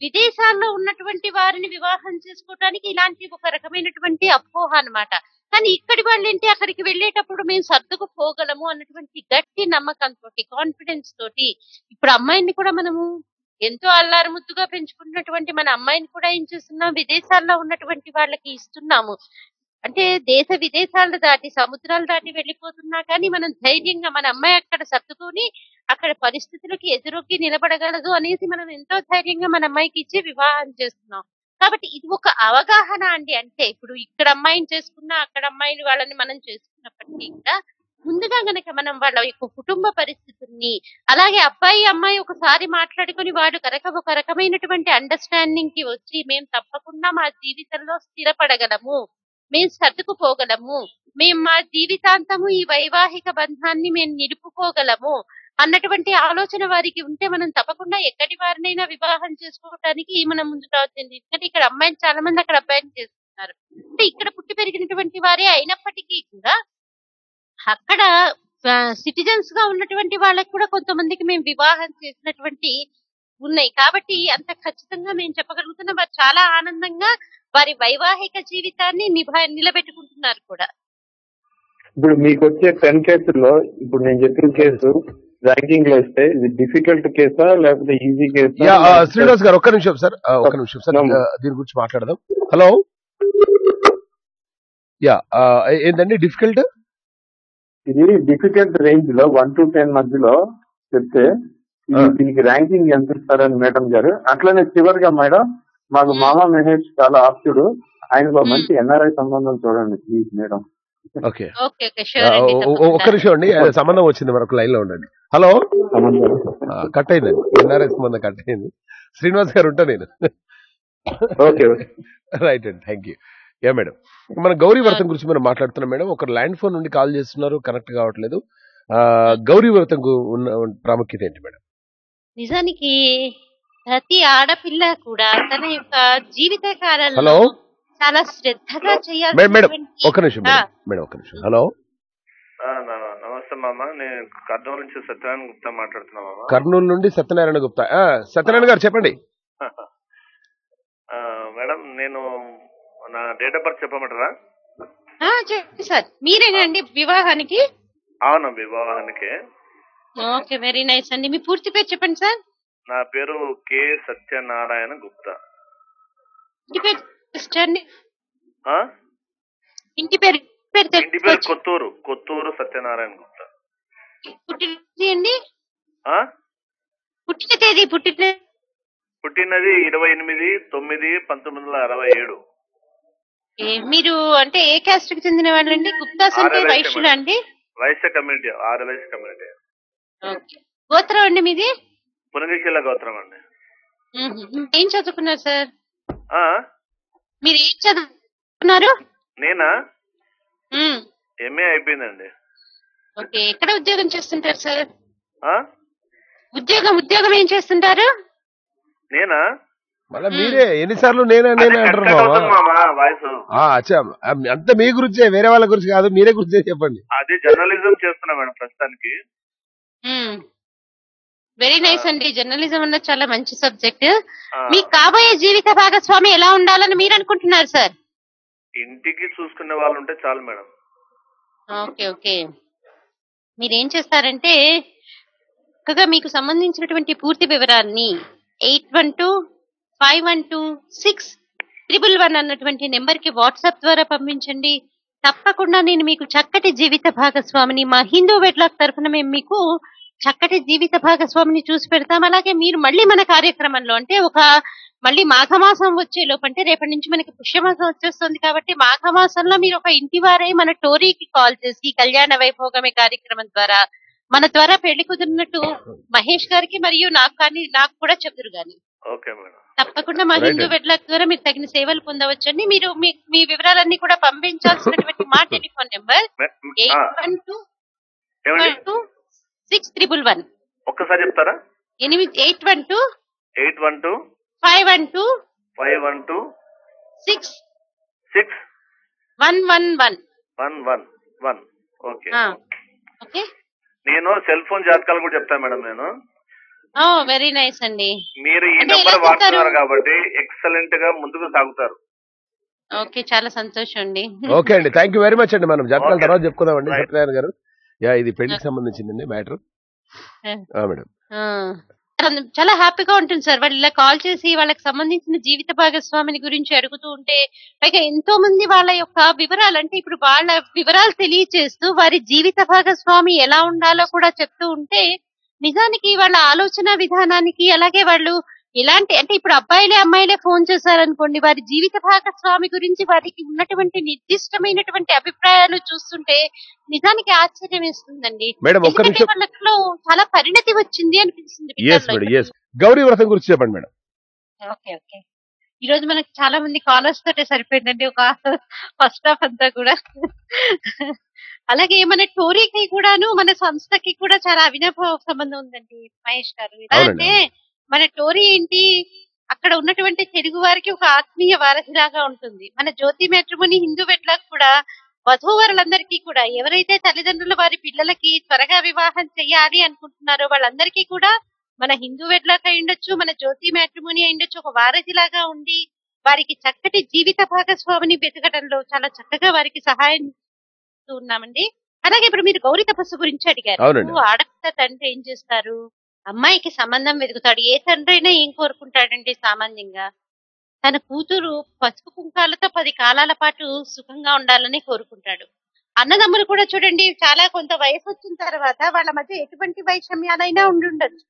విదేశాల్లో ఉన్నటువంటి వారిని వివాహం చేసుకోవడానికి ఇలాంటి ఒక రకమైనటువంటి అపోహ అన్నమాట. కానీ ఇక్కడి వాళ్ళు ఏంటి, అక్కడికి వెళ్ళేటప్పుడు మేము సర్దుకుపోగలము అన్నటువంటి గట్టి నమ్మకంతో, కాన్ఫిడెన్స్ తోటి ఇప్పుడు అమ్మాయిని కూడా మనము ఎంతో అల్లారు ముద్దుగా పెంచుకున్నటువంటి మన అమ్మాయిని కూడా ఏం చేస్తున్నాం, విదేశాల్లో ఉన్నటువంటి వాళ్ళకి ఇస్తున్నాము. అంటే దేశ విదేశాలు దాటి సముద్రాలు దాటి వెళ్ళిపోతున్నా కానీ మనం ధైర్యంగా మన అమ్మాయి అక్కడ సర్దుకొని అక్కడ పరిస్థితులకి ఎదురొక్కి నిలబడగలదు అనేసి మనం ఎంతో ధైర్యంగా మన అమ్మాయికి ఇచ్చి వివాహం చేస్తున్నాం. కాబట్టి ఇది ఒక అవగాహన అండి. అంటే ఇప్పుడు ఇక్కడ అమ్మాయిని చేసుకున్నా అక్కడ అమ్మాయిని వాళ్ళని మనం చేసుకున్నప్పటికీ కూడా ముందుగా గనక మనం వాళ్ళ యొక్క కుటుంబ పరిస్థితుల్ని, అలాగే అబ్బాయి అమ్మాయి ఒకసారి మాట్లాడుకొని వాడు ఒక రకమైనటువంటి అండర్స్టాండింగ్ కి వచ్చి మేము తప్పకుండా మా జీవితంలో స్థిరపడగలము, మేము సర్దుకుపోగలము, మేము మా జీవితాంతము ఈ వైవాహిక బంధాన్ని మేము నిలుపుకోగలము అన్నటువంటి ఆలోచన వారికి ఉంటే మనం తప్పకుండా ఎక్కడి వారినైనా వివాహం చేసుకోవడానికి మనం ముందుకు రావచ్చండి. ఎందుకంటే ఇక్కడ అమ్మాయిని చాలా మంది అక్కడ అబ్బాయిని చేస్తున్నారు. అంటే ఇక్కడ పుట్టి పెరిగినటువంటి వారే అయినప్పటికీ కూడా అక్కడ సిటిజన్స్ గా ఉన్నటువంటి వాళ్ళకి కూడా కొంతమందికి మేము వివాహం చేసినటువంటి ఉన్నాయి. కాబట్టి అంత ఖచ్చితంగా మేము చెప్పగలుగుతున్నాం, వారు చాలా ఆనందంగా వారి వైవాహిక జీవితాన్ని నిలబెట్టుకుంటున్నారు కూడా. ఇప్పుడు మీకు వచ్చే 10 కేసుల్లో ఇప్పుడు నేను చెప్పిన కేసు ర్యాంకింగ్ లో ఇస్తే ఇది డిఫికల్ట్ కేసా లేకపోతే ఈజీ కేసా? శ్రీనివాస్ గారు ఒక్క నిమిషం సార్, దీని గురించి మాట్లాడదాం. హలో, ఏంటండి డిఫికల్ట్? ఇది డిఫికల్ట్ రేంజ్ లో 1 to 10 మధ్యలో చెప్తే దీనికి ర్యాంకింగ్ ఎంత ఇస్తారని మేడం గారు. అట్లనే చివరిగా మేడం, మాకు మామా మహేష్ చాలా ఆప్తుడు, ఆయనలో మంచి ఎన్ఆర్ఐ సంబంధం చూడండి ప్లీజ్ మేడం. ఓకే, ఒక్క నిమిషం అండి, సంబంధం వచ్చింది, మరొక లైన్ లో ఉండండి. హలో, కట్ అయిందండి, ఎన్ఆర్ఐ సంబంధం కట్ అయింది. శ్రీనివాస్ గారు ఉంటా నేను. ఓకే, రైట్ అండి, థ్యాంక్ యూ. మేడం, మన గౌరీ వ్రతం గురించి మనం మాట్లాడుతున్నాం మేడం. ఒక ల్యాండ్ ఫోన్ నుండి కాల్ చేస్తున్నారు, కనెక్ట్ కావట్లేదు. గౌరీ వ్రతం ఉన్న ప్రాముఖ్యత ఏంటి మేడం? నిజానికి ప్రతి ఆడపిల్ల కూడా తన యొక్క జీవిత కాలంలో హలో చాలా శ్రద్ధగా చేయాలి. మేడం ఒక నిమిషం మేడం, ఒక నిమిషం. హలో, నమస్తే మామ, నేను కర్నూలు నుంచి సత్యనారాయణ గుప్తా మాట్లాడుతున్నా మామ. కర్నూలు నుండి సత్యనారాయణ గుప్తా. సత్యనారాయణ గారు చెప్పండి. మేడం, నేను నా డేట్ ఆఫ్ బర్త్ చెప్పమంటారా? చెప్పండి సార్. మీరేనండి వివాహానికి? అవును, వివాహానికి. ఓకే, వెరీ నైస్ అండి. మీ పూర్తి పేరు చెప్పండి సార్. నా పేరు కె సత్యనారాయణ గుప్తా. ఇంటి పేరు తెలుసుకోండి. ఆ? ఇంటి పేరు ఇంటి పేరు కొత్తూరు సత్యనారాయణ గుప్తా. పుట్టిన తేదీ అండి? ఆ? పుట్టిన తేదీ పుట్టినది 28/9/1967. మీరు అంటే ఏ క్యాస్ట్ కి చెందిన వాళ్ళండి? గుప్తాస్ అంటే వైశ్యులా అండి? Vaishya community, Vaishya community. గోత్రం అండి మీది? పునగిశీల గోత్రం అండి. ఏం చదువుకున్నారు సార్? మీరు ఏం చదువుకున్నారు? నేనా? ఎంఏ అయిపోయిందండి. ఓకే, ఎక్కడ ఉద్యోగం చేస్తుంటారు సార్? ఉద్యోగం ఏం చేస్తుంటారు? నేనా? మళ్ళీ మీరే ఎన్నిసార్లు నేనే అంటారు అంత మీ గురించే, వేరే వాళ్ళ గురించి కాదు, మీరే గురించి చెప్పండి. అది జర్నలిజం చేస్తున్నా మేడం ప్రస్తుతానికి. వెరీ నైస్ అండి. జర్నలిజం అన్నది చాలా మంచి సబ్జెక్ట్. మీకు కాబోయే జీవిత భాగస్వామి ఎలా ఉండాలని మీరు అనుకుంటున్నారు సార్? ఇంటికి చూసుకునే వాళ్ళు ఉంటే చాలు మేడం. ఓకే ఓకే, మీరేం చేస్తారంటే చక్కగా మీకు సంబంధించినటువంటి పూర్తి వివరాన్ని 8125126111 అన్నటువంటి నెంబర్ కి వాట్సాప్ ద్వారా పంపించండి. తప్పకుండా నేను మీకు చక్కటి జీవిత భాగస్వామిని, మా హిందూ వెడ్లాక్ తరఫున మేము మీకు చక్కటి జీవిత భాగస్వామిని చూసి పెడతాం. అలాగే మీరు మళ్ళీ మన కార్యక్రమంలో అంటే మళ్ళీ మాఘమాసం వచ్చే లోపంటే రేపటి నుంచి మనకి పుష్యమాసం వచ్చేస్తుంది కాబట్టి మాఘమాసంలో మీరు ఒక ఇంటి వారే మన టోరీకి కాల్ చేసి కళ్యాణ వైభోగమే కార్యక్రమం ద్వారా మన ద్వారా పెళ్లి కుదిరినట్టు మహేష్ గారికి మరియు నాకు కూడా చెప్తురు గాని తప్పకుండా మా హిందూ వెడ్లాక్ ద్వారా మీరు తగిన సేవలు పొందవచ్చండి. మీరు మీ వివరాలన్నీ కూడా పంపించాల్సినటువంటి మా టెలిఫోన్ నెంబర్ 812611. ఒక్కసారి చెప్తారా? 812 512 611. Okay okay. నేను సెల్ ఫోన్ జాతకాలు కూడా చెప్తాను మేడం. నేను వెరీ నైస్ అండి. మీరు ఈ నెంబర్ వాడుతున్నారు కాబట్టి ఎక్సలెంట్ గా ముందుకు సాగుతారు. ఓకే, చాలా సంతోషం అండి. ఓకే అండి, థ్యాంక్ యూ వెరీ మచ్ అండి. మనం జాతకాల తర్వాత చెప్పుకుందామండి సత్యనారాయణ గారు. ఇది పెళ్లికి సంబంధించిందండి మ్యాటర్ మేడం. చాలా హ్యాపీగా ఉంటుంది సార్. వాళ్ళు ఇలా కాల్ చేసి వాళ్ళకి సంబంధించిన జీవిత భాగస్వామిని గురించి అడుగుతూ ఉంటే పైగా ఎంతో మంది వాళ్ళ యొక్క వివరాలు అంటే ఇప్పుడు వాళ్ళ వివరాలు తెలియచేస్తూ వారి జీవిత భాగస్వామి ఎలా ఉండాలో కూడా చెప్తూ ఉంటే నిజానికి వాళ్ళ ఆలోచన విధానానికి అలాగే వాళ్ళు ఎలాంటి అంటే ఇప్పుడు అమ్మాయిలే ఫోన్ చేశారనుకోండి, వారి జీవిత భాగస్వామి గురించి వారికి ఉన్నటువంటి నిర్దిష్టమైనటువంటి అభిప్రాయాలు చూస్తుంటే నిజానికి ఆశ్చర్యం వేస్తుందండి. వాళ్ళలో చాలా పరిణతి వచ్చింది అనిపిస్తుంది. గౌరీ వ్రతం గురించి చెప్పండి మేడం. ఓకే ఓకే, ఈ రోజు మనకి చాలా మంది కాలర్స్ తోటే సరిపోయిందండి ఒక ఫస్ట్ హాఫ్ అంతా కూడా. అలాగే మన టోరీకి కూడాను మన సంస్థకి కూడా చాలా అవినాభావ సంబంధం ఉందండి మహేష్ గారు. ఎలా అంటే మన టోరీ ఏంటి, అక్కడ ఉన్నటువంటి తెలుగు వారికి ఒక ఆత్మీయ వారధిలాగా ఉంటుంది. మన జ్యోతి మ్యాట్రిమోనీ హిందూ వెడ్లాక్ కూడా వధూవరులందరికీ కూడా ఎవరైతే తల్లిదండ్రులు వారి పిల్లలకి త్వరగా వివాహం చెయ్యాలి అనుకుంటున్నారో వాళ్ళందరికీ కూడా మన హిందూ వెడ్లాక్ అయి ఉండొచ్చు, మన జ్యోతి మ్యాట్రిమోనీ అయి ఉండొచ్చు, ఒక వారధిలాగా ఉండి వారికి చక్కటి జీవిత భాగస్వామిని వెతకడంలో చాలా చక్కగా వారికి సహాయం ఉన్నామండి. అలాగే ఇప్పుడు మీరు గౌరీ తపస్సు గురించి అడిగారు. ఆడపిల్ల తండ్రి ఏం చేస్తారు, అమ్మాయికి సంబంధం వెతుకుతాడు. ఏ తండ్రి అయినా ఏం కోరుకుంటాడండి సామాన్యంగా, తన కూతురు పసుపు కుంకాలతో 10 కాలాల పాటు సుఖంగా ఉండాలని కోరుకుంటాడు. అన్నదమ్ములు కూడా చూడండి, చాలా కొంత వయసు వచ్చిన తర్వాత వాళ్ళ మధ్య ఎటువంటి వైషమ్యాలైనా ఉండుండొచ్చు.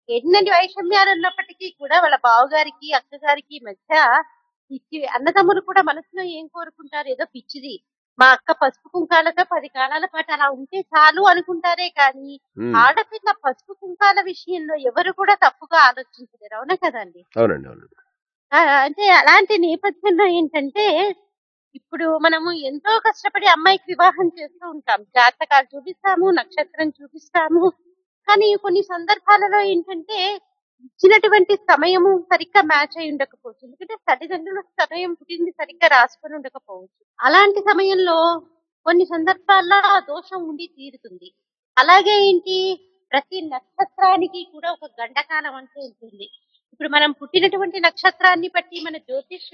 ఎన్ని వైషమ్యాలు ఉన్నప్పటికీ కూడా వాళ్ళ బావగారికి అక్కగారికి మధ్య అన్నదమ్ములు కూడా మనసులో ఏం కోరుకుంటారు, ఏదో పిచ్చిది మా అక్క పసుపు కుంకాలతో 10 కాలాల పాటు అలా ఉంటే చాలు అనుకుంటారే కానీ ఆడపిల్ల పసుపు కుంకాల విషయంలో ఎవరు కూడా తప్పుగా ఆలోచించలేరు. అవునా కదండి? అంటే అలాంటి నేపథ్యంలో ఏంటంటే ఇప్పుడు మనము ఎంతో కష్టపడి అమ్మాయికి వివాహం చేస్తూ ఉంటాం, జాతకాలు చూపిస్తాము, నక్షత్రం చూపిస్తాము. కానీ కొన్ని సందర్భాలలో ఏంటంటే ఇచ్చినటువంటి సమయము సరిగ్గా మ్యాచ్ అయి ఉండకపోవచ్చు, ఎందుకంటే తల్లిదండ్రుల సమయం పుట్టింది సరిగ్గా రాసుకొని ఉండకపోవచ్చు. అలాంటి సమయంలో కొన్ని సందర్భాల్లో ఆ దోషం ఉండి తీరుతుంది. అలాగే ఏంటి, ప్రతి నక్షత్రానికి కూడా ఒక గండకాలం అంటూ ఉంటుంది. ఇప్పుడు మనం పుట్టినటువంటి నక్షత్రాన్ని బట్టి మన జ్యోతిష్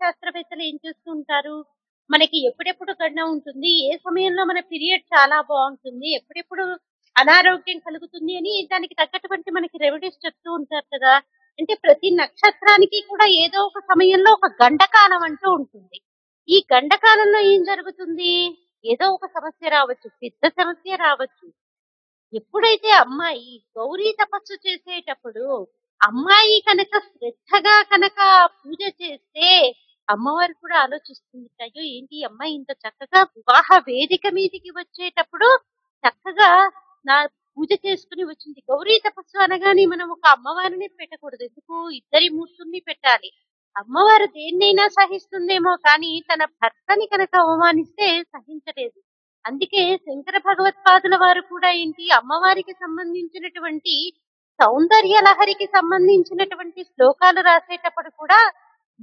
శాస్త్రవేత్తలు ఏం చేస్తూ ఉంటారు, మనకి ఎప్పుడెప్పుడు గండం ఉంటుంది, ఏ సమయంలో మన పీరియడ్ చాలా బాగుంటుంది, ఎప్పుడెప్పుడు అనారోగ్యం కలుగుతుంది అని దానికి తగ్గటువంటి మనకి రెమెడీస్ చెప్తూ ఉంటారు కదా. అంటే ప్రతి నక్షత్రానికి కూడా ఏదో ఒక సమయంలో ఒక గండకాలం అంటూ ఉంటుంది. ఈ గండకాలంలో ఏం జరుగుతుంది? ఏదో ఒక సమస్య రావచ్చు, పెద్ద సమస్య రావచ్చు. ఎప్పుడైతే అమ్మాయి గౌరీ తపస్సు చేసేటప్పుడు అమ్మాయి కనుక శ్రద్ధగా కనుక పూజ చేస్తే అమ్మవారు కూడా ఆలోచిస్తుంది, అయ్యో ఏంటి ఈ అమ్మాయి ఇంత చక్కగా వివాహ వేదిక మీదికి వచ్చేటప్పుడు చక్కగా నా పూజ చేసుకుని వచ్చింది. గౌరీ తపస్సు అనగానే మనం ఒక అమ్మవారిని పెట్టకూడదు, ఎందుకు ఇద్దరి మూర్తుల్ని పెట్టాలి. అమ్మవారు దేన్నైనా సహిస్తుందేమో కానీ తన భర్తని కనుక అవమానిస్తే సహించలేదు. అందుకే శంకర భగవత్పాదుల వారు కూడా ఏంటి అమ్మవారికి సంబంధించినటువంటి సౌందర్య లహరికి సంబంధించినటువంటి శ్లోకాలు రాసేటప్పుడు కూడా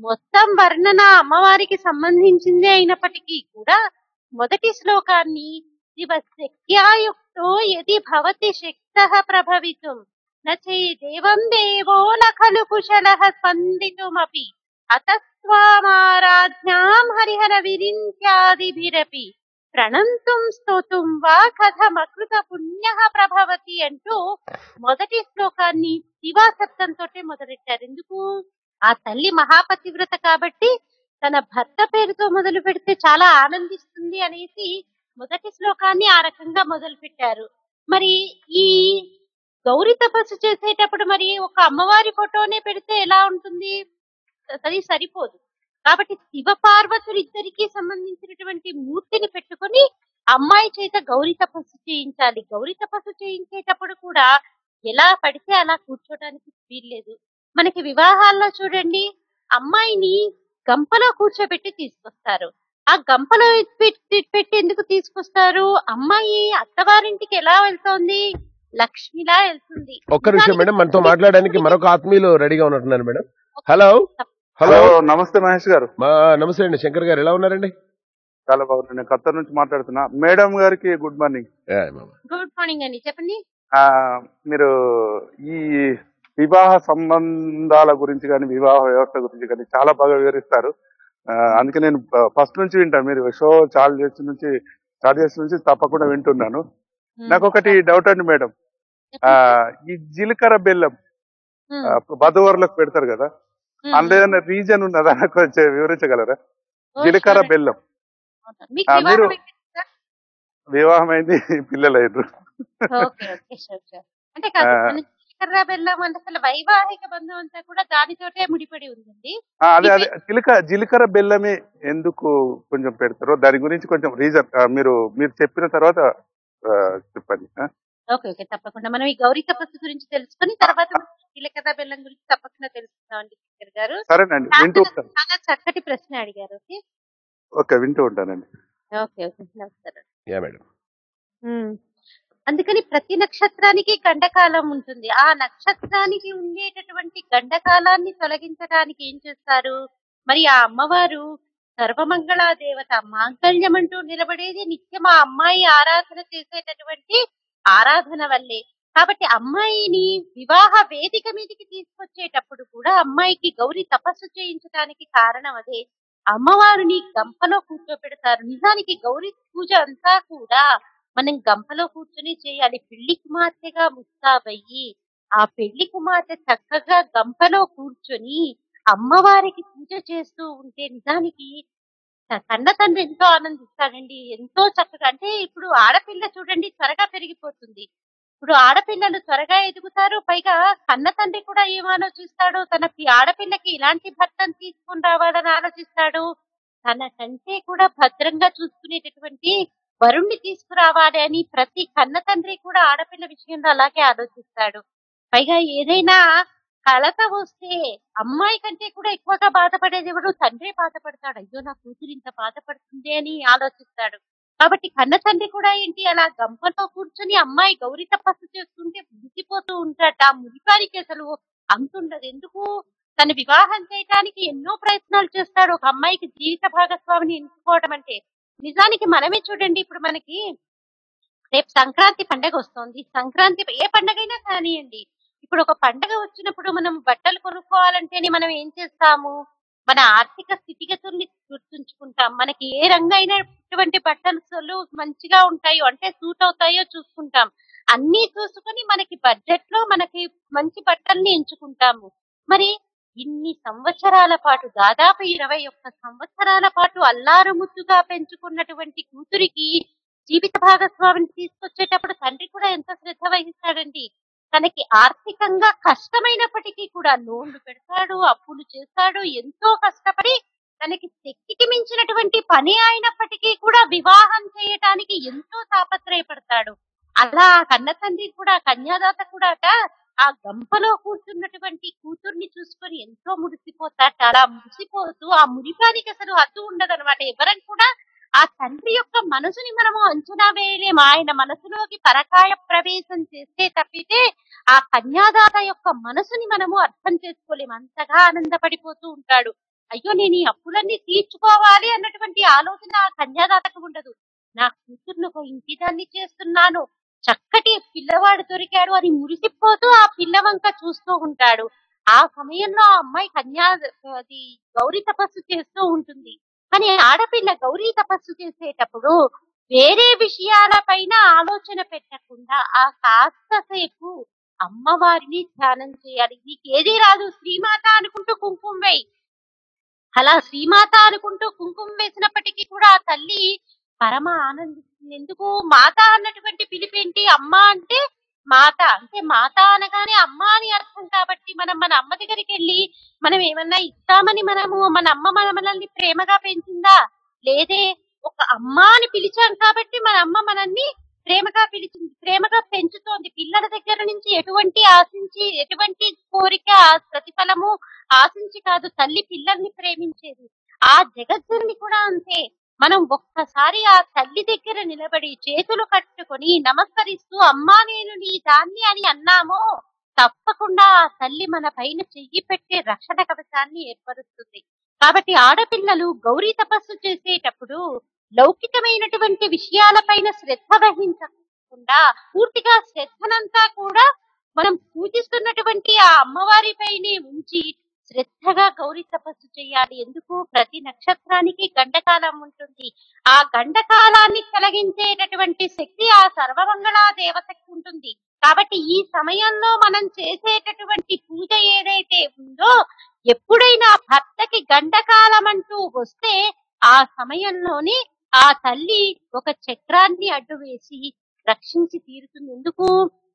మొత్తం వర్ణన అమ్మవారికి సంబంధించిందే అయినప్పటికీ కూడా మొదటి శ్లోకాన్ని శివశక్త్యాయుక్తో యది భవతి శక్తః ప్రభవితుం నచై దేవం దేవో న ఖలు కుశలః స్పందితుమపి అతస్వామారాధ్యాం హరిహర విరించాదిభిరపి ప్రణంతుం స్తోతుం వా కథమకృత పుణ్యః ప్రభవతి అంటూ మొదటి శ్లోకాన్ని శివా శబ్దంతో మొదలెట్టారు. ఎందుకు? ఆ తల్లి మహాపతివ్రత కాబట్టి తన భర్త పేరుతో మొదలు పెడితే చాలా ఆనందిస్తుంది అనేసి మొదటి శ్లోకాన్ని ఆ రకంగా మొదలు పెట్టారు. మరి ఈ గౌరీ తపస్సు చేసేటప్పుడు మరి ఒక అమ్మవారి ఫోటోనే పెడితే ఎలా ఉంటుంది? అది సరిపోదు. కాబట్టి శివ పార్వతులు ఇద్దరికి సంబంధించినటువంటి మూర్తిని పెట్టుకొని అమ్మాయి చేత గౌరీ తపస్సు చేయించాలి. గౌరీ తపస్సు చేయించేటప్పుడు కూడా ఎలా పడితే అలా కూర్చోడానికి వీల్లేదు. మనకి వివాహాల్లో చూడండి, అమ్మాయిని గంపలో కూర్చోబెట్టి తీసుకొస్తారు. ఆ గంపలో పెట్టి ఎందుకు తీసుకొస్తారు? అమ్మాయి అత్తవారింటికి ఎలా వెళ్తోంది? లక్ష్మిలా వెళ్తుంది. ఒక్క నిమిషం మేడం, మనతో మాట్లాడడానికి మరొక ఆత్మీయులు రెడీగా ఉన్నట్టున్నారు మేడం. హలో హలో, నమస్తే మహేష్ గారు. నమస్తే అండి, శంకర్ గారు ఎలా ఉన్నారండి? చాలా బాగున్నాను. నేను ఖత్తర్ నుంచి మాట్లాడుతున్నా. మేడం గారికి గుడ్ మార్నింగ్. గుడ్ మార్నింగ్ అండి, చెప్పండి. మీరు ఈ వివాహ సంబంధాల గురించి కానీ వివాహ వ్యవస్థ గురించి కానీ చాలా బాగా వివరిస్తారు. అందుకే నేను ఫస్ట్ నుంచి వింటాను. మీరు షో స్టార్ట్ చేసిన నుంచి తప్పకుండా వింటున్నాను. నాకు ఒకటి డౌట్ అండి మేడం, ఈ జీలకర్ర బెల్లం వధువరులకు పెడతారు కదా, అందులో ఏదైనా రీజన్ ఉన్నదా? కొంచెం వివరించగలరా? జీలకర్ర బెల్లం మీరు వివాహం అయింది, పిల్లలు అయ్యారు. అంటే జీలకర్ర బెల్లం అంటే అసలు వైవాహిక బంధం అంతా కూడా దానితోటే ముడిపడి ఉందండి. అదే అదే జీలకర్ర బెల్లమే ఎందుకు కొంచెం పెడతారో దాని గురించి కొంచెం రీజన్ మీరు చెప్పిన తర్వాత చెప్పండి. ఓకే ఓకే, తప్పకుండా మనం ఈ గౌరీ తపస్సు గురించి తెలుసుకుని తర్వాత జీలకర్ర బెల్లం గురించి తప్పకుండా తెలుసుకుందామండి శంకర్ గారు. సరేనండి, వింటూ ఉంటాను. చాలా చక్కటి ప్రశ్న అడిగారు. ఓకే ఓకే, వింటూ ఉంటానండి. ఓకే ఓకే, నమస్కారం. అందుకని ప్రతి నక్షత్రానికి గండకాలం ఉంటుంది. ఆ నక్షత్రానికి ఉండేటటువంటి గండకాలాన్ని తొలగించడానికి ఏం చేస్తారు? మరి ఆ అమ్మవారు సర్వమంగళా దేవత, మాంగళ్యం అంటూ నిలబడేది నిత్యం ఆ అమ్మాయి ఆరాధన చేసేటటువంటి ఆరాధన వల్లే. కాబట్టి అమ్మాయిని వివాహ వేదిక మీదకి తీసుకొచ్చేటప్పుడు కూడా అమ్మాయికి గౌరీ తపస్సు చేయించడానికి కారణం అదే. అమ్మవారిని గంపలో కూర్చోపెడతారు. నిజానికి గౌరీ పూజ అంతా కూడా మనం గంపలో కూర్చొని చేయాలి. పెళ్లి కుమార్తెగా ముస్తాబయ్యి ఆ పెళ్లి కుమార్తె చక్కగా గంపలో కూర్చొని అమ్మవారికి పూజ చేస్తూ ఉంటే నిజానికి కన్న తండ్రి ఎంతో ఆనందిస్తాడండి. ఎంతో చక్కగా, అంటే ఇప్పుడు ఆడపిల్ల చూడండి త్వరగా పెరిగిపోతుంది. ఇప్పుడు ఆడపిల్లలు త్వరగా ఎదుగుతారు. పైగా కన్న తండ్రి కూడా ఏం ఆలోచిస్తాడు? తన ఆడపిల్లకి ఇలాంటి భర్తను తీసుకుని రావాలని ఆలోచిస్తాడు. తన కంటే కూడా భద్రంగా చూసుకునేటటువంటి వరుణ్ణి తీసుకురావాలి అని ప్రతి కన్న తండ్రి కూడా ఆడపిల్ల విషయంలో అలాగే ఆలోచిస్తాడు. పైగా ఏదైనా కలత వస్తే అమ్మాయి కంటే కూడా ఎక్కువగా బాధపడేది ఎవడు? తండ్రి బాధపడతాడు. అయ్యో నా కూతురు ఇంత బాధపడుతుంది అని ఆలోచిస్తాడు. కాబట్టి కన్న తండ్రి కూడా ఏంటి, అలా గంపలో కూర్చొని అమ్మాయి గౌరీ తపస్సు చేస్తుంటే మురిసిపోతూ ఉంటాడు. ఆ మురిపానికి అసలు అంతుండదు. ఎందుకు? తన వివాహం చేయడానికి ఎన్నో ప్రయత్నాలు చేస్తాడు. ఒక అమ్మాయికి జీవిత భాగస్వామిని ఎంచుకోవడం అంటే నిజానికి మనమే చూడండి, ఇప్పుడు మనకి రేపు సంక్రాంతి పండగ వస్తుంది. సంక్రాంతి ఏ పండగైనా కానివ్వండి, ఇప్పుడు ఒక పండగ వచ్చినప్పుడు మనం బట్టలు కొనుక్కోవాలంటేనే మనం ఏం చేస్తాము? మన ఆర్థిక స్థితిగతుల్ని గుర్తుంచుకుంటాం. మనకి ఏ రంగైనటువంటి బట్టలు మంచిగా ఉంటాయో, అంటే సూట్ అవుతాయో చూసుకుంటాం. అన్ని చూసుకొని మనకి బడ్జెట్ లో మనకి మంచి బట్టల్ని ఎంచుకుంటాము. మరి ఇన్ని సంవత్సరాల పాటు దాదాపు 21 సంవత్సరాల పాటు అల్లారు ముద్దుగా పెంచుకున్నటువంటి కూతురికి జీవిత భాగస్వామిని తీసుకొచ్చేటప్పుడు తండ్రి కూడా ఎంత శ్రద్ధ వహిస్తాడండి. తనకి ఆర్థికంగా కష్టమైనప్పటికీ కూడా లోన్లు పెడతాడు, అప్పులు చేస్తాడు, ఎంతో కష్టపడి తనకి శక్తికి మించినటువంటి పని అయినప్పటికీ కూడా వివాహం చేయటానికి ఎంతో తాపత్రయపడతాడు. అలా కన్న తండ్రి కూడా కన్యాదాత కూడా ఆ గంపలో కూర్చున్నటువంటి కూతుర్ని చూసుకొని ఎంతో మురిసిపోతాట. అలా మురిసిపోతూ ఆ మురిపానికి అసలు హద్దు ఉండదన్నమాట. ఎవరని కూడా ఆ తండ్రి యొక్క మనసుని మనము అంచనా వేయలేము. ఆయన మనసులోకి పరకాయ ప్రవేశం చేస్తే తప్పితే ఆ కన్యాదాత యొక్క మనసుని మనము అర్థం చేసుకోలేము. అంతగా ఆనందపడిపోతూ ఉంటాడు. అయ్యో నేను ఈ అప్పులన్నీ తీర్చుకోవాలి అన్నటువంటి ఆలోచన ఆ కన్యాదాతకు ఉండదు. నా కూతుర్ను ఒక ఇంటిదాన్ని చేస్తున్నాను, చక్కటి పిల్లవాడు దొరికాడు అని మురిసిపోతూ ఆ పిల్ల వంక చూస్తూ ఉంటాడు. ఆ సమయంలో ఆ అమ్మాయి అది గౌరీ తపస్సు చేస్తూ ఉంటుంది. కానీ ఆడపిల్ల గౌరీ తపస్సు చేసేటప్పుడు వేరే విషయాలపైన ఆలోచన పెట్టకుండా ఆ కాస్తసేపు అమ్మవారిని ధ్యానం చేయాలి. నీకేది రాదు, శ్రీమాత అనుకుంటూ కుంకుమ వేయి. అలా శ్రీమాత అనుకుంటూ కుంకుమ వేసినప్పటికీ కూడా ఆ తల్లి పరమ ఆనందిస్తుంది. ఎందుకు? మాత అన్నటువంటి పిలిపేంటి? అమ్మ అంటే మాత, అంటే మాత అనగానే అమ్మ అని అర్థం. కాబట్టి మనం మన అమ్మ దగ్గరికి వెళ్ళి మనం ఏమన్నా ఇస్తామని మన అమ్మ మనల్ని ప్రేమగా పెంచిందా? లేదే. ఒక అమ్మ అని పిలిచాం కాబట్టి మన అమ్మ మనల్ని ప్రేమగా పిలిచింది, ప్రేమగా పెంచుతోంది. పిల్లల దగ్గర నుంచి ఎటువంటి కోరిక ప్రతిఫలము ఆశించి కాదు తల్లి పిల్లల్ని ప్రేమించేది. ఆ జగజ్జనని కూడా అంతే. మనం ఒక్కసారి ఆ తల్లి దగ్గర నిలబడి చేతులు కట్టుకొని నమస్కరిస్తూ అమ్మా నేను నీ దాన్ని అని అన్నామో తప్పకుండా ఆ తల్లి మన పైన చెయ్యి పెట్టే రక్షణ కవచాన్ని ఏర్పరుస్తుంది. కాబట్టి ఆడపిల్లలు గౌరీ తపస్సు చేసేటప్పుడు లౌకికమైనటువంటి విషయాలపైన శ్రద్ధ వహించకుండా పూర్తిగా శ్రద్ధనంతా కూడా మనం పూజిస్తున్నటువంటి ఆ అమ్మవారి పైనే ఉంచి శ్రద్ధగా గౌరీ తపస్సు చేయాలి. ఎందుకు? ప్రతి నక్షత్రానికి గండకాలం ఉంటుంది. ఆ గండకాలాన్ని తొలగించేటటువంటి శక్తి ఆ సర్వమంగళా దేవతకి ఉంటుంది. కాబట్టి ఈ సమయంలో మనం చేసేటటువంటి పూజ ఏదైతే ఉందో, ఎప్పుడైనా భర్తకి గండకాలం అంటూ వస్తే ఆ సమయంలోనే ఆ తల్లి ఒక చక్రాన్ని అడ్డు వేసి రక్షించి తీరుతుంది. ఎందుకు?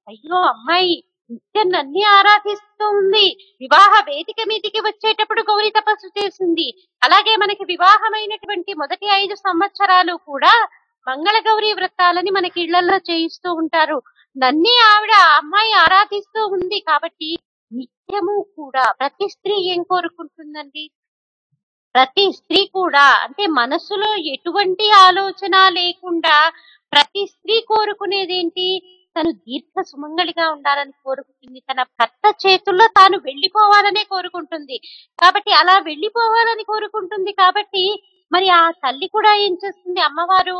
అయ్యో అమ్మాయి నిత్యం నన్ను ఆరాధిస్తూ ఉంది, వివాహ వేదిక మీదికి వచ్చేటప్పుడు గౌరీ తపస్సు చేసింది. అలాగే మనకి వివాహమైనటువంటి మొదటి 5 సంవత్సరాలు కూడా మంగళ గౌరీ వ్రతాలని మనకి ఇళ్లలో చేయిస్తూ ఉంటారు. నన్నే ఆవిడ అమ్మాయి ఆరాధిస్తూ ఉంది. కాబట్టి నిత్యము కూడా ప్రతి స్త్రీ ఏం కోరుకుంటుందండి? ప్రతి స్త్రీ కూడా అంటే మనసులో ఎటువంటి ఆలోచన లేకుండా ప్రతి స్త్రీ కోరుకునేదేంటి? తను దీర్ఘ సుమంగళిగా ఉండాలని కోరుకుంటుంది. తన భర్త చేతుల్లో తాను వెళ్లిపోవాలనే కోరుకుంటుంది. కాబట్టి అలా వెళ్లిపోవాలని కోరుకుంటుంది. కాబట్టి మరి ఆ తల్లి కూడా ఏం చేస్తుంది? అమ్మవారు